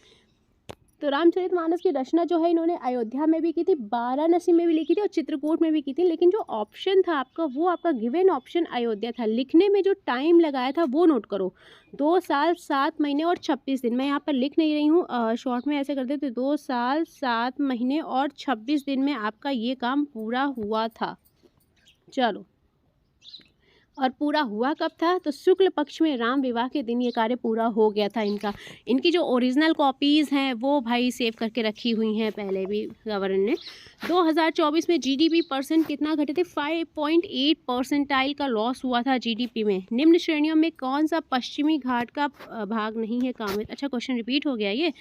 तो रामचरितमानस की रचना जो है इन्होंने अयोध्या में भी की थी, वाराणसी में भी लिखी थी और चित्रकूट में भी की थी। लेकिन जो ऑप्शन था आपका, वो आपका गिवन ऑप्शन अयोध्या था। लिखने में जो टाइम लगाया था वो नोट करो, 2 साल 7 महीने और 26 दिन। मैं यहाँ पर लिख नहीं रही हूँ, शॉर्ट में ऐसे कर देते, 2 साल 7 महीने और 26 दिन में आपका ये काम पूरा हुआ था। चलो, और पूरा हुआ कब था, तो शुक्ल पक्ष में राम विवाह के दिन ये कार्य पूरा हो गया था इनका। इनकी जो ओरिजिनल कॉपीज़ हैं वो भाई सेव करके रखी हुई हैं पहले भी गवर्नर ने। 2024 में जीडीपी परसेंट कितना घटे थे, 5.8 परसेंटाइल का लॉस हुआ था जीडीपी में। निम्न श्रेणियों में कौन सा पश्चिमी घाट का भाग नहीं है कामित। अच्छा, क्वेश्चन रिपीट हो गया ये।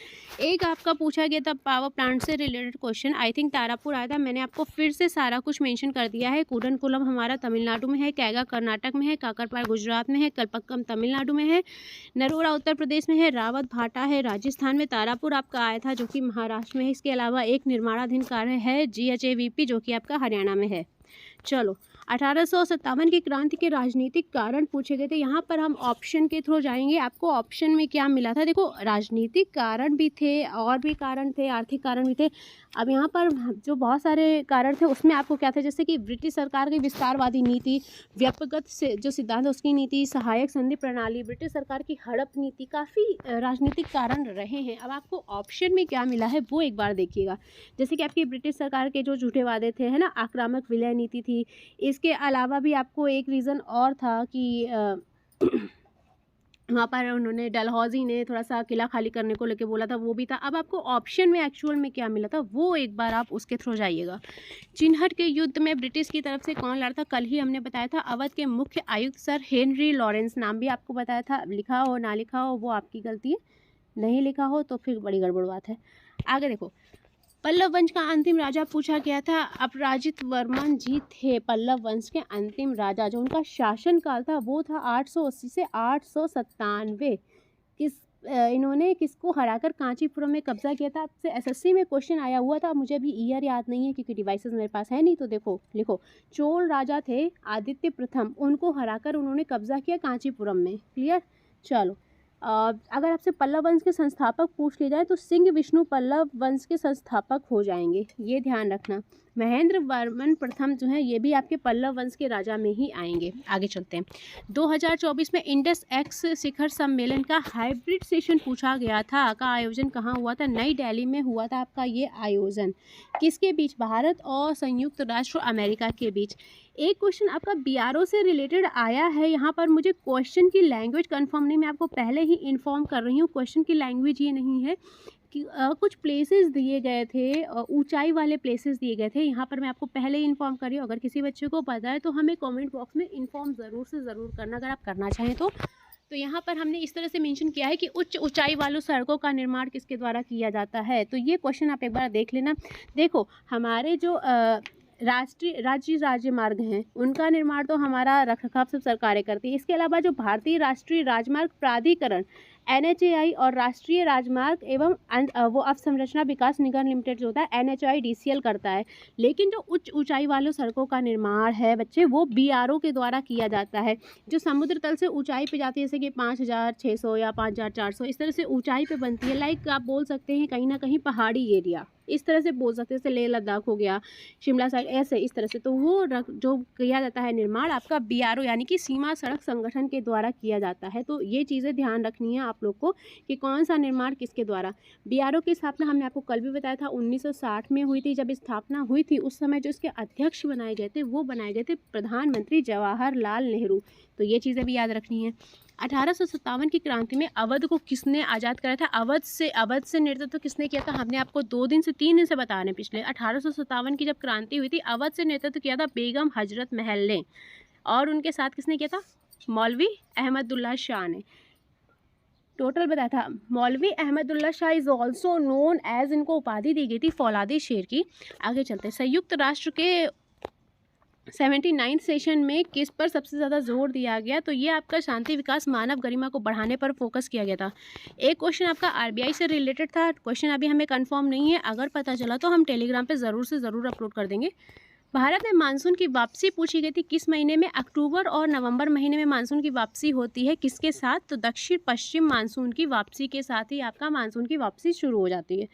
एक आपका पूछा गया था पावर प्लांट से related question, I think Tarapur आया था। मैंने आपको फिर से सारा कुछ मेंशन कर दिया है। कूडनकुलम हमारा तमिलनाडु में है, कैगा कर्नाटक में है, काकरपाड़ गुजरात में है, कलपक्कम तमिलनाडु में है, नरोरा उत्तर प्रदेश में है, रावत भाटा है राजस्थान में, तारापुर आपका आया था जो कि महाराष्ट्र में है। इसके अलावा एक निर्माणाधीन कार्य है GHAVP जो कि आपका हरियाणा में है। चलो, 1857 की क्रांति के राजनीतिक कारण पूछे गए थे। यहाँ पर हम ऑप्शन के थ्रू जाएंगे। आपको ऑप्शन में क्या मिला था, देखो राजनीतिक कारण भी थे और भी कारण थे, आर्थिक कारण भी थे। अब यहाँ पर जो बहुत सारे कारण थे उसमें आपको क्या था, जैसे कि ब्रिटिश सरकार की विस्तारवादी नीति, व्यापकगत से जो सिद्धांत उसकी नीति, सहायक संधि प्रणाली, ब्रिटिश सरकार की हड़प नीति, काफ़ी राजनीतिक कारण रहे हैं। अब आपको ऑप्शन में क्या मिला है वो एक बार देखिएगा। जैसे कि आपकी ब्रिटिश सरकार के जो झूठे वादे थे, है ना, आक्रामक विलय नीति थी। इसके अलावा भी आपको एक रीज़न और था कि वहाँ पर उन्होंने डलहौजी ने थोड़ा सा किला खाली करने को लेके बोला था, वो भी था। अब आपको ऑप्शन में एक्चुअल में क्या मिला था वो एक बार आप उसके थ्रू जाइएगा। चिन्हट के युद्ध में ब्रिटिश की तरफ से कौन लड़ा था, कल ही हमने बताया था, अवध के मुख्य आयुक्त सर हेनरी लॉरेंस, नाम भी आपको बताया था। लिखा हो ना लिखा हो वो आपकी गलती है, नहीं लिखा हो तो फिर बड़ी गड़बड़ बात है। आगे देखो, पल्लव वंश का अंतिम राजा पूछा गया था, अपराजित वर्मन जी थे पल्लव वंश के अंतिम राजा। जो उनका शासन काल था वो था 880 से 897। इन्होंने किसको हराकर कांचीपुरम में कब्जा किया था। आपसे एसएससी में क्वेश्चन आया हुआ था, मुझे अभी ईयर याद नहीं है क्योंकि डिवाइसेस मेरे पास है नहीं, तो देखो लिखो, चोल राजा थे आदित्य प्रथम, उनको हराकर उन्होंने कब्जा किया कांचीपुरम में। क्लियर। चलो, अगर आपसे पल्लव वंश के संस्थापक पूछ लिया जाए तो सिंह विष्णु पल्लव वंश के संस्थापक हो जाएंगे, ये ध्यान रखना। महेंद्र वर्मन प्रथम जो है ये भी आपके पल्लव वंश के राजा में ही आएंगे। आगे चलते हैं। 2024 में इंडस एक्स शिखर सम्मेलन का हाइब्रिड सेशन पूछा गया था, का आयोजन कहाँ हुआ था, नई दिल्ली में हुआ था आपका ये आयोजन। किसके बीच, भारत और संयुक्त राष्ट्र अमेरिका के बीच। एक क्वेश्चन आपका BRO से रिलेटेड आया है, यहाँ पर मुझे क्वेश्चन की लैंग्वेज कंफर्म नहीं, मैं आपको पहले ही इन्फॉर्म कर रही हूँ। क्वेश्चन की लैंग्वेज ये नहीं है कि कुछ प्लेसेस दिए गए थे, ऊंचाई वाले प्लेसेस दिए गए थे। यहाँ पर मैं आपको पहले ही इन्फॉर्म कर रही हूँ। अगर किसी बच्चे को पता है तो हमें कमेंट बॉक्स में इन्फॉर्म ज़रूर से ज़रूर करना, अगर आप करना चाहें तो। यहाँ पर हमने इस तरह से मेंशन किया है कि उच्च ऊंचाई वालों सड़कों का निर्माण किसके द्वारा किया जाता है, तो ये क्वेश्चन आप एक बार देख लेना। देखो, हमारे जो राज्य राजमार्ग हैं उनका निर्माण तो हमारा रखरखाव सब सरकारें करती है। इसके अलावा जो भारतीय राष्ट्रीय राजमार्ग प्राधिकरण NHAI और राष्ट्रीय राजमार्ग एवं वो अवसंरचना विकास निगम लिमिटेड जो होता है NHIDCL करता है। लेकिन जो उच्च ऊंचाई वालों सड़कों का निर्माण है बच्चे, वो BRO के द्वारा किया जाता है। जो समुद्र तल से ऊंचाई पे जाती है, जैसे कि 5600 या 5400 इस तरह से ऊंचाई पे बनती है। लाइक आप बोल सकते हैं कहीं ना कहीं पहाड़ी एरिया, इस तरह से बोल सकते हैं, जैसे लेह लद्दाख हो गया, शिमला साइड, ऐसे इस तरह से। तो वो जो किया जाता है निर्माण आपका BRO यानी कि सीमा सड़क संगठन के द्वारा किया जाता है। तो ये चीज़ें ध्यान रखनी है आप लोग को कि कौन सा निर्माण किसके द्वारा। BRO की स्थापना हमने आपको कल भी बताया था 1960 में हुई थी। जब स्थापना हुई थी उस समय जो इसके अध्यक्ष बनाए गए थे वो बनाए गए थे प्रधानमंत्री जवाहरलाल नेहरू। तो ये चीज़ें भी याद रखनी है। 1857 की क्रांति में अवध को किसने आज़ाद कराया था, अवध से नेतृत्व किसने किया था, हमने आपको 2 दिन से 3 दिन से बता रहे हैं पिछले। 1857 की जब क्रांति हुई थी अवध से नेतृत्व किया था बेगम हजरत महल ने, और उनके साथ किसने किया था, मौलवी अहमदुल्ला शाह ने। टोटल बताया था। Maulvi Ahmadullah Shah is also known as, इनको उपाधि दी गई थी फौलादी शेर की। आगे चलते हैं। संयुक्त राष्ट्र के 79 सेशन में किस पर सबसे ज़्यादा जोर दिया गया, तो ये आपका शांति विकास मानव गरिमा को बढ़ाने पर फोकस किया गया था। एक क्वेश्चन आपका RBI से रिलेटेड था, क्वेश्चन अभी हमें कंफर्म नहीं है, अगर पता चला तो हम टेलीग्राम पे ज़रूर से ज़रूर अपलोड कर देंगे। भारत में मानसून की वापसी पूछी गई थी किस महीने में? अक्टूबर और नवंबर महीने में मानसून की वापसी होती है। किसके साथ? तो दक्षिण पश्चिम मानसून की वापसी के साथ ही आपका मानसून की वापसी शुरू हो जाती है।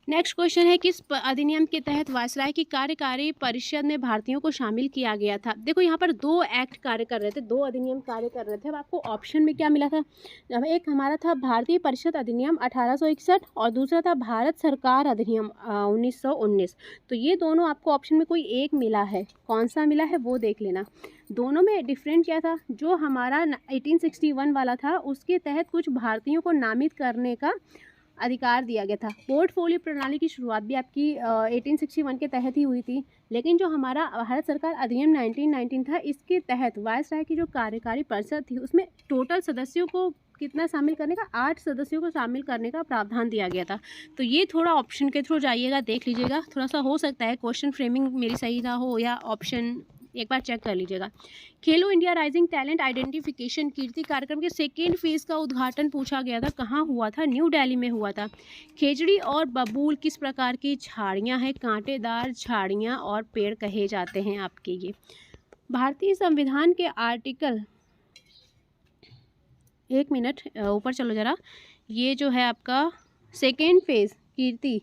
नेक्स्ट क्वेश्चन है किस अधिनियम के तहत वायसराय की कार्यकारी परिषद में भारतीयों को शामिल किया गया था? देखो यहाँ पर 2 एक्ट कार्य कर रहे थे, 2 अधिनियम कार्य कर रहे थे। अब आपको ऑप्शन में क्या मिला था? अब एक हमारा था भारतीय परिषद अधिनियम 1861 और दूसरा था भारत सरकार अधिनियम 1919। तो ये दोनों आपको ऑप्शन में कोई एक मिला है, कौन सा मिला है वो देख लेना। दोनों में डिफरेंट क्या था? जो हमारा 1861 वाला था उसके तहत कुछ भारतीयों को नामित करने का अधिकार दिया गया था। पोर्टफोलियो प्रणाली की शुरुआत भी आपकी 1861 के तहत ही हुई थी। लेकिन जो हमारा भारत सरकार अधिनियम 1919 था, इसके तहत वायसराय की जो कार्यकारी परिषद थी उसमें टोटल सदस्यों को कितना शामिल करने का? 8 सदस्यों को शामिल करने का प्रावधान दिया गया था। तो ये थोड़ा ऑप्शन के थ्रू जाइएगा, देख लीजिएगा। थोड़ा सा हो सकता है क्वेश्चन फ्रेमिंग मेरी सही ना हो या ऑप्शन एक बार चेक कर लीजिएगा। खेलो इंडिया राइजिंग टैलेंट आइडेंटिफिकेशन कीर्ति कार्यक्रम के सेकेंड फेज का उद्घाटन पूछा गया था, कहाँ हुआ था? न्यू दिल्ली में हुआ था। खेजड़ी और बबूल किस प्रकार की झाड़ियाँ हैं? कांटेदार झाड़ियाँ और पेड़ कहे जाते हैं आपके ये। भारतीय संविधान के आर्टिकल, एक मिनट ऊपर चलो ज़रा, ये जो है आपका सेकेंड फेज कीर्ति,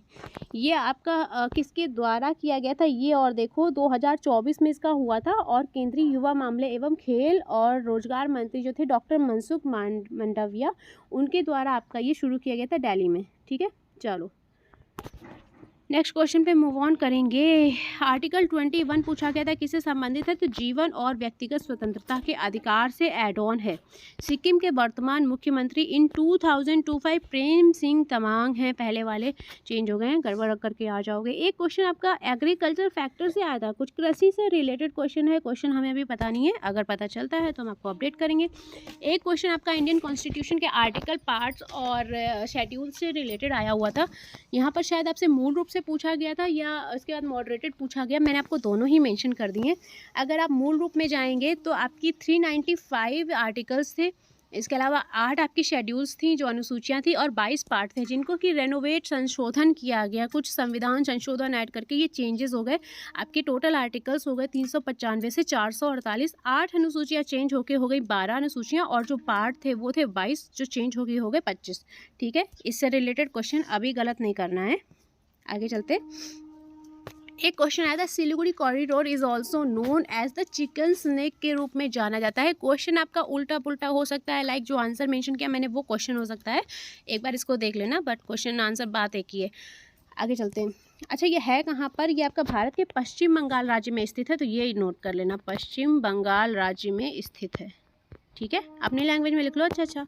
ये आपका किसके द्वारा किया गया था? ये और देखो 2024 में इसका हुआ था और केंद्रीय युवा मामले एवं खेल और रोजगार मंत्री जो थे डॉक्टर मनसुख मांडविया, उनके द्वारा आपका ये शुरू किया गया था दिल्ली में। ठीक है, चलो नेक्स्ट क्वेश्चन पे मूव ऑन करेंगे। आर्टिकल 21 पूछा गया था, किससे संबंधित है? तो जीवन और व्यक्तिगत स्वतंत्रता के अधिकार से एड ऑन है। सिक्किम के वर्तमान मुख्यमंत्री इन 2025 प्रेम सिंह तमांग हैं, पहले वाले चेंज हो गए हैं, गड़बड़ करके आ जाओगे। एक क्वेश्चन आपका एग्रीकल्चर फैक्टर से आया था, कुछ कृषि से रिलेटेड क्वेश्चन है। क्वेश्चन हमें अभी पता नहीं है, अगर पता चलता है तो हम आपको अपडेट करेंगे। एक क्वेश्चन आपका इंडियन कॉन्स्टिट्यूशन के आर्टिकल, पार्ट्स और शेड्यूल से रिलेटेड आया हुआ था। यहाँ पर शायद आपसे मूल रूप से पूछा गया था या उसके बाद मॉडरेटेड पूछा गया, मैंने आपको दोनों ही मेंशन कर दिए। अगर आप मूल रूप में जाएंगे तो आपकी 395 आर्टिकल्स थे, इसके अलावा 8 आपकी शेड्यूल्स थी जो अनुसूचियाँ थी और 22 पार्ट थे जिनको कि रेनोवेट संशोधन किया गया, कुछ संविधान संशोधन ऐड करके ये चेंजेस हो गए। आपके टोटल आर्टिकल्स हो गए 395 से 448। 8 अनुसूचियाँ चेंज होके हो गई 12 अनुसूचियाँ और जो पार्ट थे वो थे 22, जो चेंज होके हो गए 25। ठीक है, इससे रिलेटेड क्वेश्चन अभी गलत नहीं करना है। आगे चलते, एक क्वेश्चन आया था, Siliguri corridor is also known as the chicken snake के रूप में जाना जाता है। क्वेश्चन आपका उल्टा पुल्टा हो सकता है, लाइक जो आंसर मेंशन किया मैंने वो क्वेश्चन हो सकता है, एक बार इसको देख लेना, बट क्वेश्चन आंसर बात एक ही है। आगे चलते हैं। अच्छा, ये है कहाँ पर? ये आपका भारत के पश्चिम बंगाल राज्य में स्थित है, तो ये नोट कर लेना, पश्चिम बंगाल राज्य में स्थित है। ठीक है, अपनी लैंग्वेज में लिख लो। अच्छा,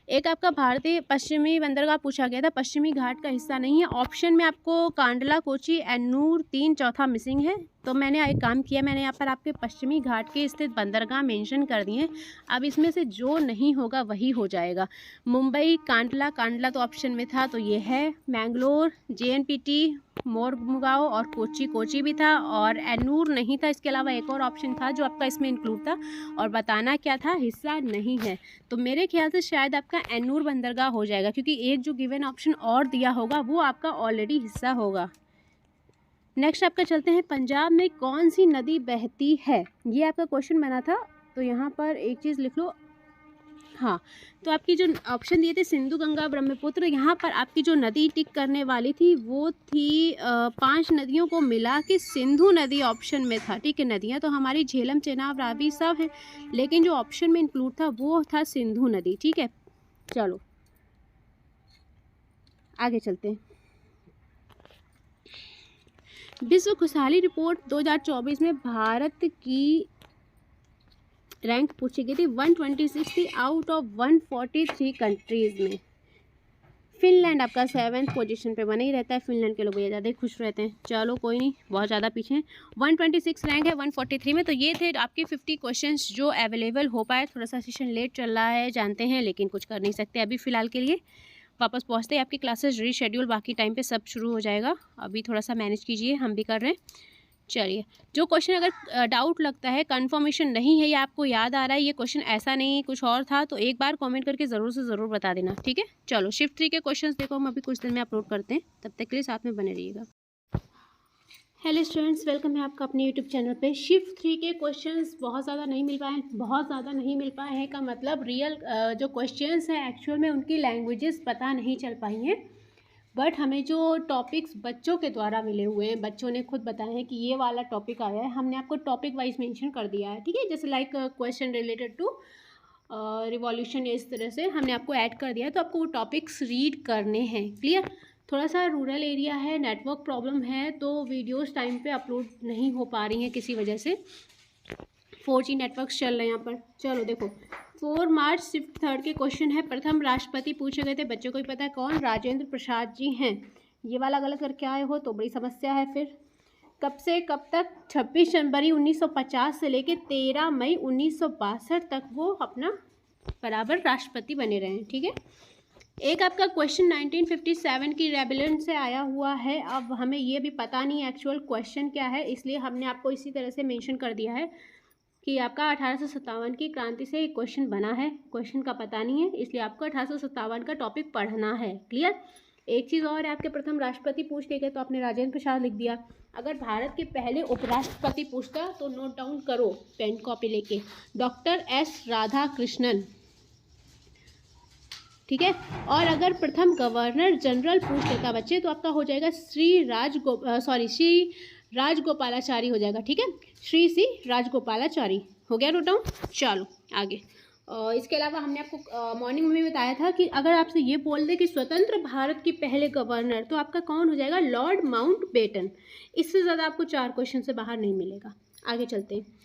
एक आपका भारतीय पश्चिमी बंदरगाह पूछा गया था, पश्चिमी घाट का हिस्सा नहीं है। ऑप्शन में आपको कांडला, कोची, एन्नूर, 3 चौथा मिसिंग है। तो मैंने एक काम किया, मैंने यहाँ पर आपके पश्चिमी घाट के स्थित बंदरगाह मेंशन कर दिए। अब इसमें से जो नहीं होगा वही हो जाएगा। मुंबई, कांडला, कांडला तो ऑप्शन में था तो ये है। मैंगलोर, JNPT, मोरमुगाओ और कोची, कोची भी था और एन्नूर नहीं था। इसके अलावा एक और ऑप्शन था जो आपका इसमें इंक्लूड था और बताना क्या था, हिस्सा नहीं है। तो मेरे ख्याल से शायद आपका एन्नूर बंदरगाह हो जाएगा, क्योंकि एक जो गिवन ऑप्शन और दिया होगा वो आपका ऑलरेडी हिस्सा होगा। नेक्स्ट आपका चलते हैं, पंजाब में कौन सी नदी बहती है? ये आपका क्वेश्चन बना था, तो यहाँ पर एक चीज़ लिख लो। हाँ, तो आपकी जो ऑप्शन दिए थे सिंधु, गंगा, ब्रह्मपुत्र, यहाँ पर आपकी जो नदी टिक करने वाली थी वो थी 5 नदियों को मिला के सिंधु नदी ऑप्शन में था। ठीक है, नदियाँ तो हमारी झेलम, चेनाब, रावी सब है, लेकिन जो ऑप्शन में इंक्लूड था वो था सिंधु नदी। ठीक है, चलो आगे चलते हैं। विश्व खुशहाली रिपोर्ट 2024 में भारत की रैंक पूछी गई थी, 126 थी आउट ऑफ 143 कंट्रीज़ में। फिनलैंड आपका 7th पोजीशन पे बना ही रहता है, फिनलैंड के लोग भैया ज़्यादा ही खुश रहते हैं। चलो कोई नहीं, बहुत ज़्यादा पीछे हैं। 126 रैंक है 143 में। तो ये थे आपके 50 क्वेश्चंस जो अवेलेबल हो पाए। थोड़ा सा सेशन लेट चल रहा है जानते हैं, लेकिन कुछ कर नहीं सकते अभी फ़िलहाल के लिए। वापस पहुँचते ही आपकी क्लासेस रीशेड्यूल बाकी टाइम पे सब शुरू हो जाएगा। अभी थोड़ा सा मैनेज कीजिए, हम भी कर रहे हैं। चलिए, जो क्वेश्चन अगर डाउट लगता है, कंफर्मेशन नहीं है या आपको याद आ रहा है ये क्वेश्चन ऐसा नहीं कुछ और था, तो एक बार कमेंट करके ज़रूर से ज़रूर बता देना। ठीक है, चलो शिफ्ट 3 के क्वेश्चंस देखो, हम अभी कुछ दिन में अपलोड करते हैं, तब तक के लिए साथ में बने रहिएगा। हेलो स्टूडेंट्स, वेलकम है आपका अपने यूट्यूब चैनल पे। शिफ्ट 3 के क्वेश्चंस बहुत ज़्यादा नहीं मिल पाए हैं का मतलब रियल जो क्वेश्चंस हैं एक्चुअल में उनकी लैंग्वेजेस पता नहीं चल पाई हैं। बट हमें जो टॉपिक्स बच्चों के द्वारा मिले हुए हैं, बच्चों ने खुद बताया है कि ये वाला टॉपिक आया है, हमने आपको टॉपिक वाइज मेंशन कर दिया है। ठीक है, जैसे like question related to revolution, इस तरह से हमने आपको ऐड कर दिया है, तो आपको वो टॉपिक्स रीड करने हैं। क्लियर? थोड़ा सा रूरल एरिया है, नेटवर्क प्रॉब्लम है, तो वीडियोस टाइम पे अपलोड नहीं हो पा रही हैं किसी वजह से। 4G नेटवर्क्स चल रहे हैं यहाँ पर। चलो देखो, 4 मार्च शिफ्ट 3 के क्वेश्चन है। प्रथम राष्ट्रपति पूछे गए थे, बच्चों को ही पता है कौन, राजेंद्र प्रसाद जी हैं। ये वाला गलत करके आए हो तो बड़ी समस्या है फिर। कब से कब तक? 26 जनवरी 1950 से लेकर 13 मई 1962 तक वो अपना बराबर राष्ट्रपति बने रहे हैं। ठीक है। एक आपका क्वेश्चन 1957 की रेबेलियन से आया हुआ है। अब हमें ये भी पता नहीं एक्चुअल क्वेश्चन क्या है, इसलिए हमने आपको इसी तरह से मेंशन कर दिया है कि आपका 1857 की क्रांति से एक क्वेश्चन बना है। क्वेश्चन का पता नहीं है, इसलिए आपको 1857 का टॉपिक पढ़ना है। क्लियर? एक चीज़ और है, आपके प्रथम राष्ट्रपति पूछ के गए तो आपने राजेंद्र प्रसाद लिख दिया। अगर भारत के पहले उपराष्ट्रपति पूछता तो नोट डाउन करो पेन कॉपी लेके, डॉक्टर एस राधाकृष्णन। ठीक है। और अगर प्रथम गवर्नर जनरल पूछ लेता बच्चे तो आपका हो जाएगा श्री राजगोपालाचारी हो जाएगा। ठीक है, श्री राजगोपालाचारी हो गया नोट डाउन। चलो आगे। इसके अलावा हमने आपको मॉर्निंग में भी बताया था कि अगर आपसे ये बोल दे कि स्वतंत्र भारत के पहले गवर्नर, तो आपका कौन हो जाएगा? Lord Mountbatten. इससे ज़्यादा आपको 4 क्वेश्चन से बाहर नहीं मिलेगा। आगे चलते हैं।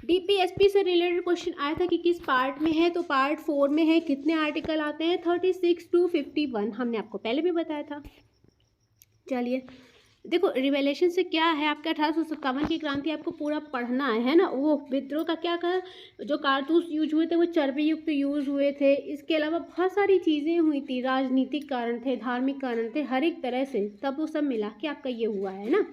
DPSP से रिलेटेड क्वेश्चन आया था कि किस पार्ट में है, तो पार्ट 4 में है। कितने आर्टिकल आते हैं? 36 to 51, हमने आपको पहले भी बताया था। चलिए देखो, रिवेलेशन से क्या है, आपका 1857 की क्रांति आपको पूरा पढ़ना है ना। वो विद्रोह का क्या कहा, जो कारतूस यूज हुए थे वो चर्बी युक्त यूज हुए थे। इसके अलावा बहुत सारी चीज़ें हुई थी, राजनीतिक कारण थे, धार्मिक कारण थे, हर एक तरह से, तब वो सब मिला के आपका ये हुआ है ना।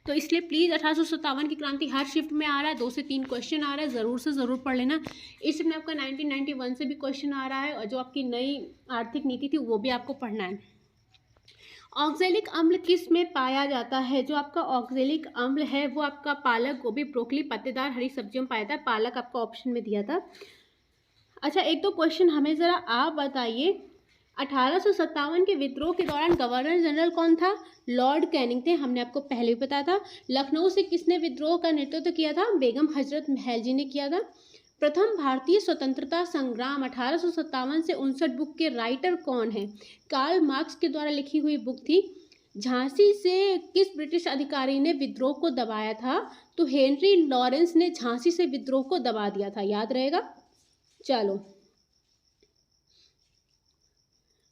तो इसलिए प्लीज़ 1857 की क्रांति हर शिफ्ट में आ रहा है, 2 से 3 क्वेश्चन आ रहा है, ज़रूर से ज़रूर पढ़ लेना। इस शिफ्ट में आपका 1991 से भी क्वेश्चन आ रहा है, और जो आपकी नई आर्थिक नीति थी वो भी आपको पढ़ना है। ऑक्जेलिक अम्ल किस में पाया जाता है? जो आपका ऑक्जेलिक अम्ल है वो आपका पालक, गोभी, ब्रोकली, पत्तेदार हरी सब्जियों में पाया जाता है। पालक आपका ऑप्शन में दिया था। अच्छा, एक दो क्वेश्चन हमें ज़रा आप बताइए, 1857 के विद्रोह के दौरान गवर्नर जनरल कौन था? लॉर्ड कैनिंग थे, हमने आपको पहले भी बताया था। लखनऊ से किसने विद्रोह का नेतृत्व किया था? बेगम हजरत महल जी ने किया था। प्रथम भारतीय स्वतंत्रता संग्राम 1857 से 59 बुक के राइटर कौन है? कार्ल मार्क्स के द्वारा लिखी हुई बुक थी। झांसी से किस ब्रिटिश अधिकारी ने विद्रोह को दबाया था? तो हेनरी लॉरेंस ने झांसी से विद्रोह को दबा दिया था, याद रहेगा। चलो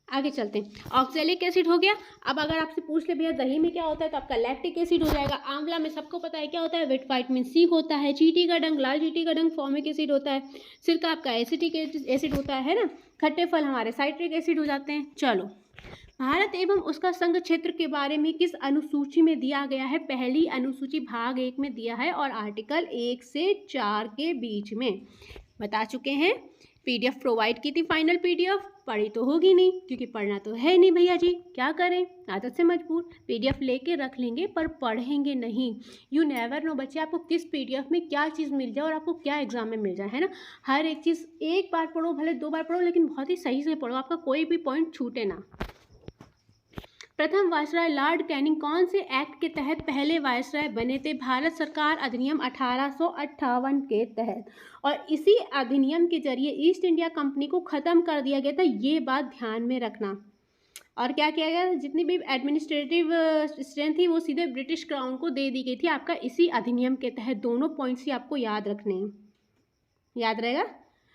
आगे चलते हैं। ऑक्जेलिक एसिड हो गया। अब अगर आपसे पूछ ले भैया दही में क्या होता है, तो आपका लैक्टिक एसिड हो जाएगा। आंवला में सबको पता है क्या होता है, विटामिन सी होता है। चींटी का डंक, लाल चींटी का डंक फॉर्मिक एसिड होता है। सिरका आपका एसिटिक एसिड होता है ना। खट्टे फल हमारे साइट्रिक एसिड हो जाते हैं। चलो, भारत एवं उसका संघ क्षेत्र के बारे में किस अनुसूची में दिया गया है? पहली अनुसूची भाग 1 में दिया है, और आर्टिकल 1 से 4 के बीच में बता चुके हैं। PDF प्रोवाइड की थी, फाइनल PDF पढ़ी तो होगी नहीं, क्योंकि पढ़ना तो है नहीं भैया जी, क्या करें, आदत से मजबूर। PDF लेके रख लेंगे पर पढ़ेंगे नहीं। यू नेवर नो बच्चे, आपको किस PDF में क्या चीज़ मिल जाए और आपको क्या एग्जाम में मिल जाए, है ना। हर एक चीज़ एक बार पढ़ो, भले 2 बार पढ़ो, लेकिन बहुत ही सही से पढ़ो, आपका कोई भी पॉइंट छूटे ना। प्रथम वायसराय लॉर्ड कैनिंग कौन से एक्ट के तहत पहले वायसराय बने थे? भारत सरकार अधिनियम 1858 के तहत। और इसी अधिनियम के जरिए ईस्ट इंडिया कंपनी को ख़त्म कर दिया गया था, ये बात ध्यान में रखना। और क्या किया गया, जितनी भी एडमिनिस्ट्रेटिव स्ट्रेंथ थी वो सीधे ब्रिटिश क्राउन को दे दी गई थी, आपका इसी अधिनियम के तहत। दोनों पॉइंट्स ही आपको याद रखने हैं, याद रहेगा।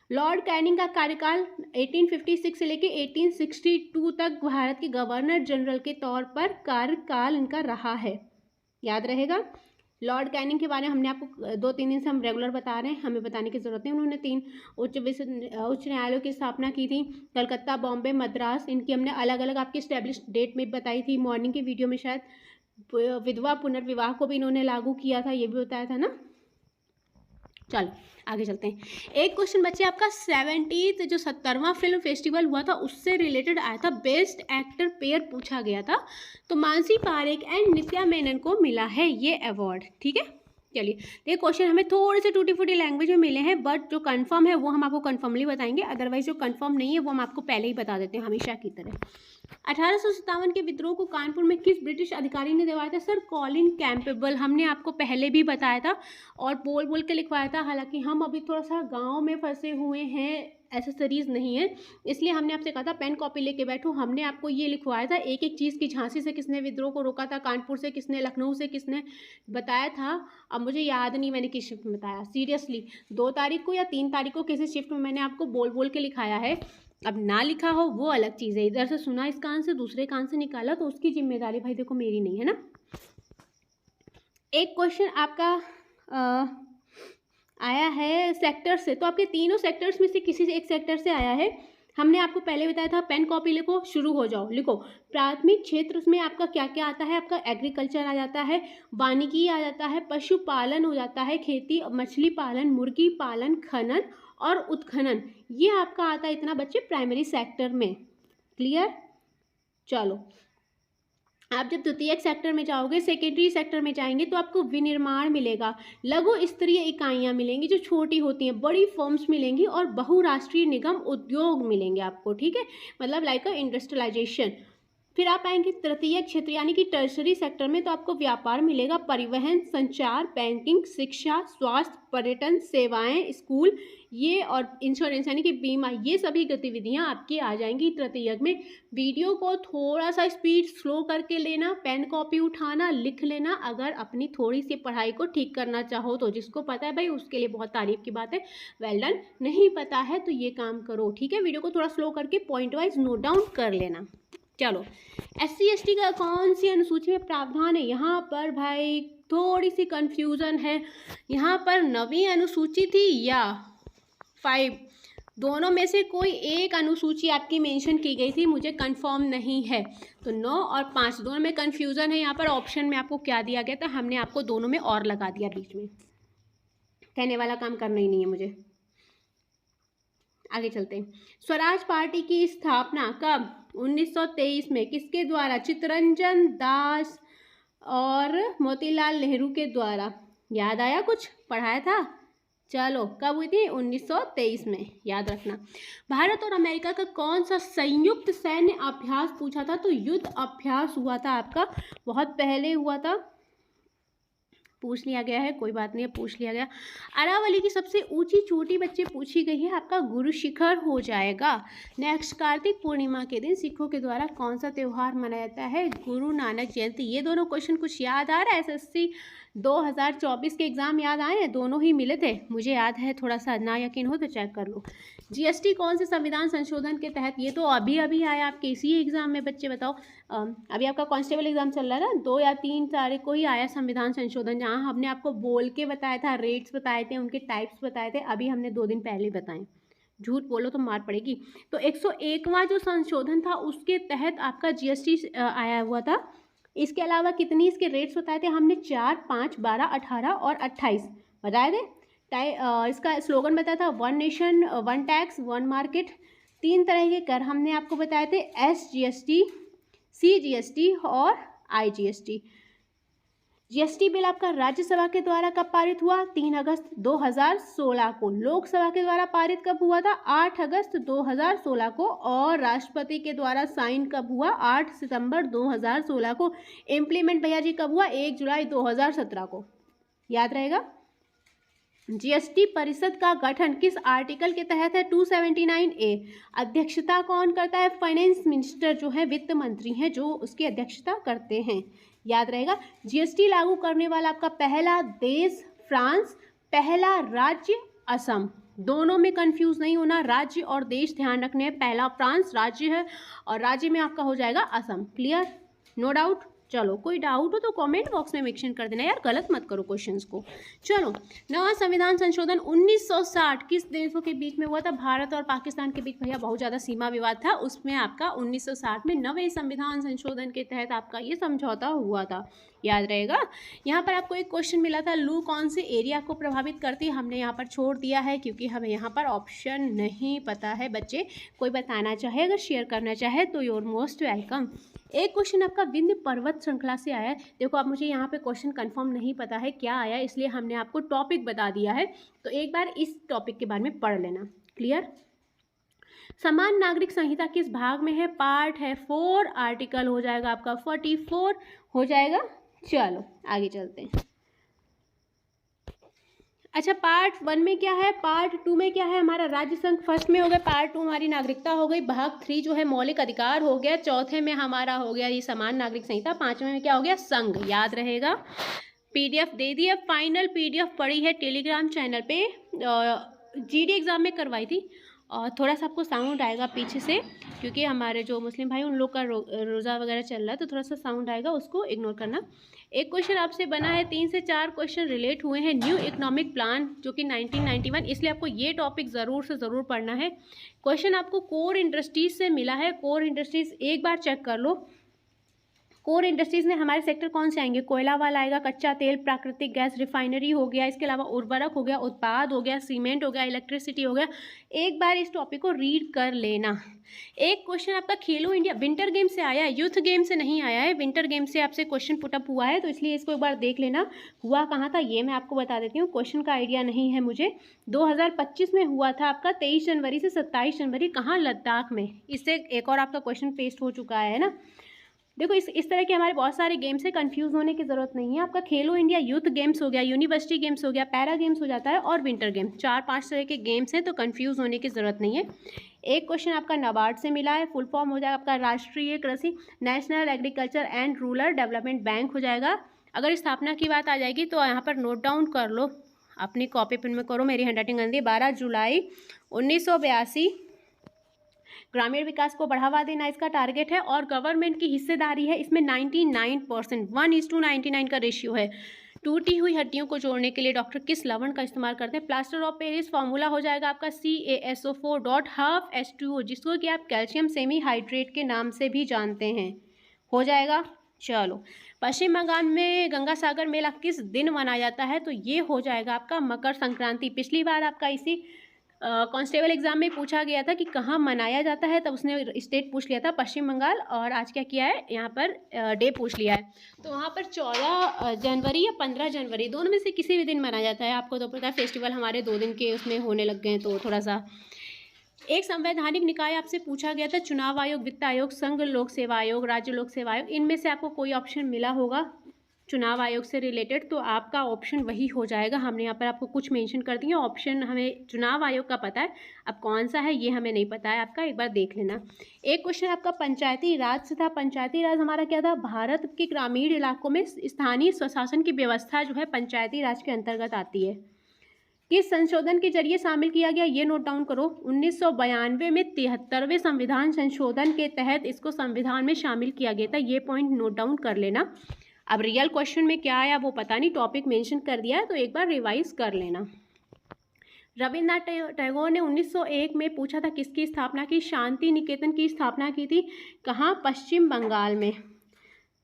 लॉर्ड कैनिंग का कार्यकाल 1856 से लेकर 1862 तक भारत के गवर्नर जनरल के तौर पर कार्यकाल इनका रहा है, याद रहेगा। लॉर्ड कैनिंग के बारे में हमने आपको 2-3 दिन से हम रेगुलर बता रहे हैं, हमें बताने की ज़रूरत नहीं। उन्होंने 3 उच्च न्यायालयों की स्थापना की थी, कलकत्ता, बॉम्बे, मद्रास। इनकी हमने अलग अलग आपकी स्टैब्लिश डेट में बताई थी, मॉर्निंग की वीडियो में शायद। विधवा पुनर्विवाह को भी इन्होंने लागू किया था, ये भी बताया था ना। चलो आगे चलते हैं। एक क्वेश्चन बच्चे आपका 70th जो 70वां फिल्म फेस्टिवल हुआ था उससे रिलेटेड आया था, बेस्ट एक्टर पेयर पूछा गया था। तो मानसी पारेख एंड नित्या मेनन को मिला है ये अवार्ड। ठीक है, चलिए ये क्वेश्चन हमें थोड़े से टूटी फूटी लैंग्वेज में मिले हैं, बट जो कंफर्म है वो हम आपको कंफर्मली बताएंगे, अदरवाइज जो कंफर्म नहीं है वो हम आपको पहले ही बता देते हैं हमेशा की तरह। 1857 के विद्रोह को कानपुर में किस ब्रिटिश अधिकारी ने दिलवाया था? सर कॉलिन कैंपेबल, हमने आपको पहले भी बताया था और बोल बोल के लिखवाया था। हालांकि हम अभी थोड़ा सा गांव में फंसे हुए हैं, एसेसरीज नहीं है, इसलिए हमने आपसे कहा था पेन कॉपी लेके बैठो। हमने आपको ये लिखवाया था एक एक चीज़ की, झांसी से किसने विद्रोह को रोका था, कानपुर से किसने, लखनऊ से किसने बताया था। अब मुझे याद नहीं मैंने किस शिफ्ट में बताया, सीरियसली 2 तारीख को या 3 तारीख को किसी शिफ्ट में मैंने आपको बोल बोल के लिखाया है। अब ना लिखा हो वो अलग चीज़ है, इधर से सुना इस कान से दूसरे कान से निकाला तो उसकी जिम्मेदारी भाई देखो मेरी नहीं है ना। एक क्वेश्चन आपका आया है सेक्टर से, तो आपके तीनों सेक्टर्स में से किसी से एक सेक्टर से आया है। हमने आपको पहले बताया था पेन कॉपी लिखो, शुरू हो जाओ, लिखो। प्राथमिक क्षेत्र में आपका क्या क्या आता है? आपका एग्रीकल्चर आ जाता है, वानिकी आ जाता है, पशुपालन हो जाता है, खेती मछली पालन, मुर्गी पालन, खनन और उत्खनन, ये आपका आता है इतना बच्चे प्राइमरी सेक्टर में। क्लियर? चलो आप जब द्वितीयक सेक्टर में जाओगे, सेकेंडरी सेक्टर में जाएंगे तो आपको विनिर्माण मिलेगा, लघु स्तरीय इकाइयाँ मिलेंगी जो छोटी होती हैं, बड़ी फर्म्स मिलेंगी और बहुराष्ट्रीय निगम उद्योग मिलेंगे आपको। ठीक है, मतलब लाइक अ इंडस्ट्रियलाइजेशन। फिर आप आएंगे तृतीय क्षेत्र यानी कि टर्सरी सेक्टर में, तो आपको व्यापार मिलेगा, परिवहन, संचार, बैंकिंग, शिक्षा, स्वास्थ्य, पर्यटन, सेवाएं, स्कूल, ये और इंश्योरेंस यानी कि बीमा, ये सभी गतिविधियां आपकी आ जाएंगी तृतीयक में। वीडियो को थोड़ा सा स्पीड स्लो करके लेना, पेन कॉपी उठाना, लिख लेना, अगर अपनी थोड़ी सी पढ़ाई को ठीक करना चाहो तो। जिसको पता है भाई उसके लिए बहुत तारीफ की बात है, वेल डन। नहीं पता है तो ये काम करो, ठीक है, वीडियो को थोड़ा स्लो करके पॉइंट वाइज नोट डाउन कर लेना। चलो SC ST का कौन सी अनुसूची में प्रावधान है? यहाँ पर भाई थोड़ी सी कंफ्यूजन है, यहाँ पर 9वीं अनुसूची थी या 5, दोनों में से कोई एक अनुसूची आपकी मेंशन की गई थी, मुझे कंफर्म नहीं है। तो 9 और 5 दोनों में कंफ्यूजन है। यहाँ पर ऑप्शन में आपको क्या दिया गया था, हमने आपको दोनों में और लगा दिया बीच में, कहने वाला काम करना ही नहीं है मुझे। आगे चलते हैं। स्वराज पार्टी की स्थापना कब? 1923 में। किसके द्वारा? चित्तरंजन दास और मोतीलाल नेहरू के द्वारा। याद आया? कुछ पढ़ाया था? चलो कब हुई थी? 1923 में, याद रखना। भारत और अमेरिका का कौन सा संयुक्त सैन्य अभ्यास पूछा था? तो युद्ध अभ्यास हुआ था आपका, बहुत पहले हुआ था, पूछ लिया गया है, कोई बात नहीं है, पूछ लिया गया। अरावली की सबसे ऊंची चोटी बच्चे पूछी गई है, आपका गुरु शिखर हो जाएगा। नेक्स्ट, कार्तिक पूर्णिमा के दिन सिखों के द्वारा कौन सा त्यौहार मनाया जाता है? गुरु नानक जयंती। ये दोनों क्वेश्चन कुछ याद आ रहा है? SSC 2024 के एग्जाम याद आए हैं, दोनों ही मिले थे, मुझे याद है, थोड़ा सा ना यकीन हो तो चेक कर लो। GST कौन से संविधान संशोधन के तहत? ये तो अभी अभी आया आपके इसी एग्जाम में बच्चे, बताओ। अभी आपका कांस्टेबल एग्जाम चल रहा है ना, 2 या 3 तारीख को ही आया संविधान संशोधन, जहाँ हमने आपको बोल के बताया था, रेट्स बताए थे, उनके टाइप्स बताए थे, अभी हमने 2 दिन पहले बताए। झूठ बोलो तो मार पड़ेगी। तो 101वां जो संशोधन था उसके तहत आपका GST आया हुआ था। इसके अलावा कितनी इसके रेट्स बताए थे हमने? 4, 5, 12, 18 और 28 बताए थे। इसका स्लोगन बताया था, 1 नेशन 1 टैक्स 1 मार्केट। 3 तरह के कर हमने आपको बताए थे, SGST, CGST और IGST। GST बिल आपका राज्यसभा के द्वारा कब पारित हुआ? 3 अगस्त 2016 को। लोकसभा के द्वारा पारित कब हुआ था? 8 अगस्त 2016 को। और राष्ट्रपति के द्वारा साइन कब हुआ? 8 सितंबर 2016 को। इम्प्लीमेंट भैया जी कब हुआ? 1 जुलाई 2017 को। याद रहेगा। GST परिषद का गठन किस आर्टिकल के तहत है? 279A। अध्यक्षता कौन करता है? फाइनेंस मिनिस्टर जो है, वित्त मंत्री हैं, जो उसकी अध्यक्षता करते हैं। याद रहेगा। GST लागू करने वाला आपका पहला देश फ्रांस, पहला राज्य असम। दोनों में कंफ्यूज नहीं होना, राज्य और देश ध्यान रखने हैं। पहला फ्रांस राज्य है और राज्य में आपका हो जाएगा असम। क्लियर? No doubt. चलो कोई डाउट हो तो कमेंट बॉक्स में मेंशन कर देना यार, गलत मत करो क्वेश्चंस को। चलो, नवा संविधान संशोधन 1960 किस देशों के बीच में हुआ था? भारत और पाकिस्तान के बीच भैया बहुत ज़्यादा सीमा विवाद था, उसमें आपका 1960 में नवे संविधान संशोधन के तहत आपका ये समझौता हुआ था, याद रहेगा। यहाँ पर आपको एक क्वेश्चन मिला था, लू कौन से एरिया को प्रभावित करती है? हमने यहाँ पर छोड़ दिया है क्योंकि हमें यहाँ पर ऑप्शन नहीं पता है बच्चे। कोई बताना चाहे, अगर शेयर करना चाहे तो योर मोस्ट वेलकम। एक क्वेश्चन आपका विंध्य पर्वत श्रृंखला से आया है। देखो आप, मुझे यहाँ पे क्वेश्चन कंफर्म नहीं पता है क्या आया, इसलिए हमने आपको टॉपिक बता दिया है, तो एक बार इस टॉपिक के बारे में पढ़ लेना। क्लियर? समान नागरिक संहिता किस भाग में है? पार्ट है 4, आर्टिकल हो जाएगा आपका 44 हो जाएगा। चलो आगे चलते हैं। अच्छा, पार्ट 1 में क्या है, पार्ट 2 में क्या है? हमारा राज्य संघ फर्स्ट में हो गया, पार्ट 2 हमारी नागरिकता हो गई, भाग 3 जो है मौलिक अधिकार हो गया, चौथे में हमारा हो गया ये समान नागरिक संहिता, पांचवें में क्या हो गया? संघ। याद रहेगा। पीडीएफ दे दी है, फाइनल पीडीएफ पड़ी है टेलीग्राम चैनल पे, जीडी एग्जाम में करवाई थी। और थोड़ा सा आपको साउंड आएगा पीछे से, क्योंकि हमारे जो मुस्लिम भाई उन लोग का रोज़ा वगैरह चल रहा है, तो थोड़ा सा साउंड आएगा, उसको इग्नोर करना। एक क्वेश्चन आपसे बना है, 3 से 4 क्वेश्चन रिलेट हुए हैं न्यू इकोनॉमिक प्लान जो कि 1991, इसलिए आपको ये टॉपिक ज़रूर से ज़रूर पढ़ना है। क्वेश्चन आपको कोर इंडस्ट्रीज से मिला है, कोर इंडस्ट्रीज एक बार चेक कर लो। कोर इंडस्ट्रीज़ में हमारे सेक्टर कौन से आएंगे? कोयला वाला आएगा, कच्चा तेल, प्राकृतिक गैस, रिफाइनरी हो गया, इसके अलावा उर्वरक हो गया, उत्पाद हो गया, सीमेंट हो गया, इलेक्ट्रिसिटी हो गया। एक बार इस टॉपिक को रीड कर लेना। एक क्वेश्चन आपका खेलो इंडिया विंटर गेम से आया है, यूथ गेम से नहीं आया है, विंटर गेम से आपसे क्वेश्चन पुटअप हुआ है, तो इसलिए इसको एक बार देख लेना। हुआ कहाँ था ये मैं आपको बता देती हूँ, क्वेश्चन का आइडिया नहीं है मुझे। 2025 में हुआ था आपका 23 जनवरी से 27 जनवरी, कहाँ? लद्दाख में। इससे एक और आपका क्वेश्चन पेस्ट हो चुका है ना। देखो इस तरह के हमारे बहुत सारे गेम्स से कंफ्यूज होने की ज़रूरत नहीं है। आपका खेलो इंडिया यूथ गेम्स हो गया, यूनिवर्सिटी गेम्स हो गया, पैरा गेम्स हो जाता है, और विंटर गेम, 4-5 तरह के गेम्स हैं, तो कंफ्यूज होने की ज़रूरत नहीं है। एक क्वेश्चन आपका नाबार्ड से मिला है, फुल फॉर्म हो जाएगा आपका राष्ट्रीय कृषि national agriculture and rural development bank हो जाएगा। अगर स्थापना की बात आ जाएगी तो यहाँ पर नोट डाउन कर लो, अपनी कॉपी पेन में करो, मेरी हैंडराइटिंग गंदी। 12 जुलाई 1982 ग्रामीण विकास को बढ़ावा देना इसका टारगेट है, और गवर्नमेंट की हिस्सेदारी है इसमें 99%, 1:99 का रेशियो है। टूटी हुई हड्डियों को जोड़ने के लिए डॉक्टर किस लवण का इस्तेमाल करते हैं? Plaster of Paris. फॉर्मूला हो जाएगा आपका CaSO4.12H2O, जिसको कि आप कैल्शियम सेमी हाइड्रेट के नाम से भी जानते हैं। हो जाएगा। चलो, पश्चिम बंगाल में गंगा सागर मेला किस दिन मनाया जाता है? तो ये हो जाएगा आपका मकर संक्रांति। पिछली बार आपका इसी कांस्टेबल एग्जाम में पूछा गया था कि कहाँ मनाया जाता है, तब उसने स्टेट पूछ लिया था पश्चिम बंगाल, और आज क्या किया है यहाँ पर डे पूछ लिया है। तो वहाँ पर 14 जनवरी या 15 जनवरी दोनों में से किसी भी दिन मनाया जाता है। आपको तो पता है फेस्टिवल हमारे 2 दिन के उसमें होने लग गए हैं, तो थोड़ा सा। एक संवैधानिक निकाय आपसे पूछा गया था, चुनाव आयोग, वित्त आयोग, संघ लोक सेवा आयोग, राज्य लोक सेवा आयोग, इनमें से आपको कोई ऑप्शन मिला होगा चुनाव आयोग से रिलेटेड, तो आपका ऑप्शन वही हो जाएगा। हमने यहाँ पर आपको कुछ मेंशन कर दिए ऑप्शन, हमें चुनाव आयोग का पता है, अब कौन सा है ये हमें नहीं पता है आपका, एक बार देख लेना। एक क्वेश्चन आपका पंचायती राज से था। पंचायती राज हमारा क्या था? भारत के ग्रामीण इलाकों में स्थानीय स्वशासन की व्यवस्था जो है पंचायती राज के अंतर्गत आती है। किस संशोधन के जरिए शामिल किया गया? ये नोट डाउन करो। 1992 में 73वें संविधान संशोधन के तहत इसको संविधान में शामिल किया गया था, ये पॉइंट नोट डाउन कर लेना। अब रियल क्वेश्चन में क्या आया वो पता नहीं, टॉपिक मेंशन कर दिया है, तो एक बार रिवाइज कर लेना। रविन्द्रनाथ टैगोर ने 1901 में पूछा था किसकी स्थापना की? शांति निकेतन की स्थापना की थी। कहाँ? पश्चिम बंगाल में।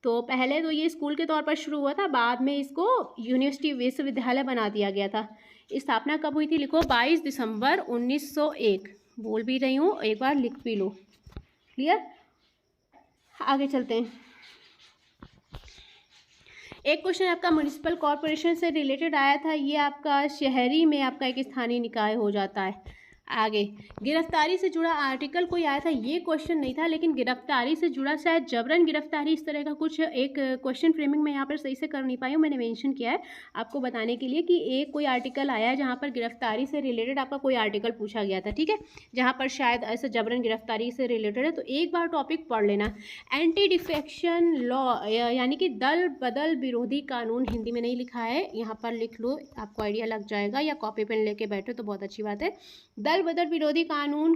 तो पहले तो ये स्कूल के तौर पर शुरू हुआ था, बाद में इसको यूनिवर्सिटी विश्वविद्यालय बना दिया गया था। स्थापना कब हुई थी? लिखो 22 दिसंबर 1901। बोल भी रही हूँ, एक बार लिख भी लो। क्लियर? आगे चलते हैं। एक क्वेश्चन आपका म्युनिसिपल कॉर्पोरेशन से रिलेटेड आया था, ये आपका शहरी में आपका एक स्थानीय निकाय हो जाता है। आगे गिरफ्तारी से जुड़ा आर्टिकल कोई आया था, ये क्वेश्चन नहीं था, लेकिन गिरफ्तारी से जुड़ा शायद जबरन गिरफ्तारी, इस तरह का कुछ एक क्वेश्चन फ्रेमिंग में यहाँ पर सही से कर नहीं पाई हूँ, मैंने मेंशन किया है आपको बताने के लिए कि एक कोई आर्टिकल आया है जहाँ पर गिरफ्तारी से रिलेटेड आपका कोई आर्टिकल पूछा गया था, ठीक है, जहाँ पर शायद ऐसे जबरन गिरफ्तारी से रिलेटेड है। तो एक बार टॉपिक पढ़ लेना। एंटी डिफेक्शन लॉ यानी कि दल बदल विरोधी कानून, हिंदी में नहीं लिखा है, यहाँ पर लिख लो, आपको आइडिया लग जाएगा, या कॉपी पेन लेके बैठो तो बहुत अच्छी बात है। दल बदल विरोधी कानून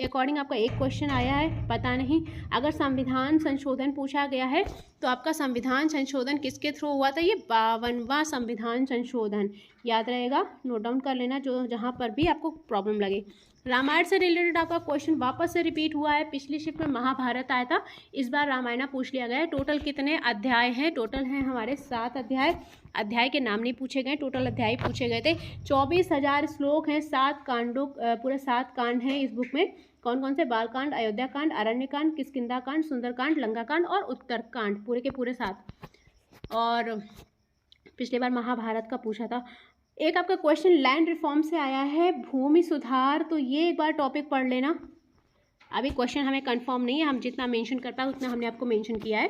अकॉर्डिंग आपका एक क्वेश्चन आया है, पता नहीं। अगर संविधान संशोधन पूछा गया है तो आपका संविधान संशोधन किसके थ्रू हुआ था? ये 52वां संविधान संशोधन, याद रहेगा, नोट डाउन कर लेना जो जहाँ पर भी आपको प्रॉब्लम लगे। रामायण से रिलेटेड आपका क्वेश्चन वापस से रिपीट हुआ है, पिछली शिफ्ट में महाभारत आया था, इस बार रामायण पूछ लिया गया है। टोटल कितने अध्याय हैं? टोटल हैं हमारे 7 अध्याय। अध्याय के नाम नहीं पूछे गए, टोटल अध्याय पूछे गए थे। 24,000 श्लोक हैं, 7 कांडों पूरे 7 कांड हैं इस बुक में। कौन कौन से? बालकांड, अयोध्या कांड, अरण्य कांड, किष्किंधा कांड, सुंदरकांड, लंका कांड और उत्तर कांड, पूरे के पूरे 7। और पिछले बार महाभारत का पूछा था। एक आपका क्वेश्चन लैंड रिफॉर्म से आया है, भूमि सुधार, तो ये एक बार टॉपिक पढ़ लेना। अभी क्वेश्चन हमें कंफर्म नहीं है, हम जितना मेंशन कर पाए उतना हमने आपको मेंशन किया है।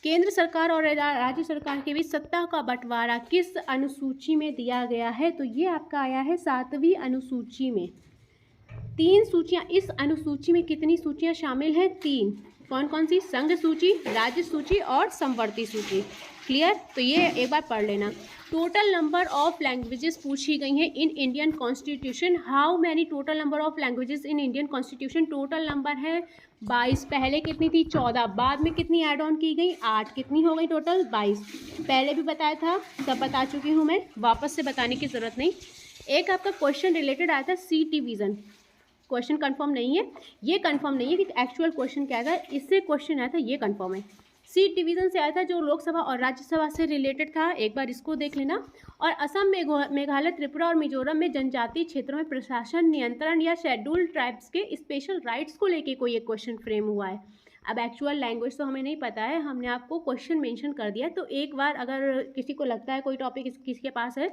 केंद्र सरकार और राज्य सरकार के बीच सत्ता का बंटवारा किस अनुसूची में दिया गया है? तो ये आपका आया है 7वीं अनुसूची में। 3 सूचियाँ, इस अनुसूची में कितनी सूचियाँ शामिल हैं? 3। कौन कौन सी? संघ सूची, राज्य सूची और समवर्ती सूची। क्लियर? तो ये एक बार पढ़ लेना। टोटल नंबर ऑफ लैंग्वेजेस पूछी गई हैं in Indian constitution. How many total number of languages in Indian constitution? Total number है 22। पहले कितनी थी? 14। बाद में कितनी ऐड ऑन की गई? 8। कितनी हो गई टोटल? 22। पहले भी बताया था, सब बता चुकी हूँ मैं, वापस से बताने की ज़रूरत नहीं। एक आपका क्वेश्चन रिलेटेड आया था सीट डिवीज़न, क्वेश्चन कंफर्म नहीं है, ये कंफर्म नहीं है कि एक्चुअल क्वेश्चन क्या था। इससे क्वेश्चन आया था, ये कंफर्म है। सीट डिवीज़न से आया था, जो लोकसभा और राज्यसभा से रिलेटेड था, एक बार इसको देख लेना। और असम, मेघालय, त्रिपुरा और मिजोरम में जनजातीय क्षेत्रों में प्रशासन नियंत्रण या शेड्यूल्ड ट्राइब्स के स्पेशल राइट्स को लेके कोई एक क्वेश्चन फ्रेम हुआ है। अब एक्चुअल लैंग्वेज तो हमें नहीं पता है, हमने आपको क्वेश्चन मेंशन कर दिया। तो एक बार अगर किसी को लगता है कोई टॉपिक किसी के पास है,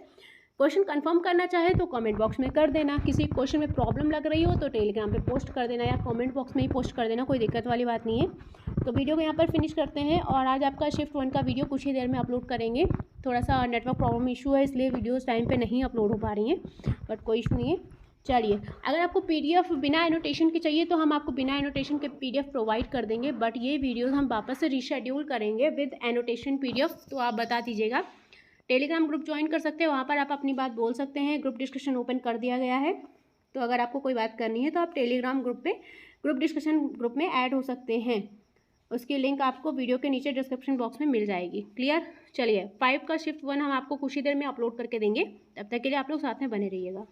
क्वेश्चन कंफर्म करना चाहे तो कमेंट बॉक्स में कर देना। किसी क्वेश्चन में प्रॉब्लम लग रही हो तो टेलीग्राम पे पोस्ट कर देना या कमेंट बॉक्स में ही पोस्ट कर देना, कोई दिक्कत वाली बात नहीं है। तो वीडियो को यहाँ पर फिनिश करते हैं और आज आपका शिफ्ट 1 का वीडियो कुछ ही देर में अपलोड करेंगे। थोड़ा सा नेटवर्क प्रॉब्लम इशू है, इसलिए वीडियोज़ टाइम पर नहीं अपलोड हो पा रही हैं, बट कोई इशू नहीं है। चलिए, अगर आपको PDF बिना एनोटेशन के चाहिए तो हम आपको बिना एनोटेशन के PDF प्रोवाइड कर देंगे, बट ये वीडियोज़ हम वापस से रीशेड्यूल करेंगे विद एनोटेशन PDF, तो आप बता दीजिएगा। टेलीग्राम ग्रुप ज्वाइन कर सकते हैं, वहाँ पर आप अपनी बात बोल सकते हैं। ग्रुप डिस्कशन ओपन कर दिया गया है, तो अगर आपको कोई बात करनी है तो आप टेलीग्राम ग्रुप पे ग्रुप डिस्कशन ग्रुप में ऐड हो सकते हैं। उसकी लिंक आपको वीडियो के नीचे डिस्क्रिप्शन बॉक्स में मिल जाएगी। क्लियर? चलिए, 5 का शिफ्ट 1 हम आपको कुछ ही देर में अपलोड करके देंगे, तब तक के लिए आप लोग साथ में बने रहिएगा।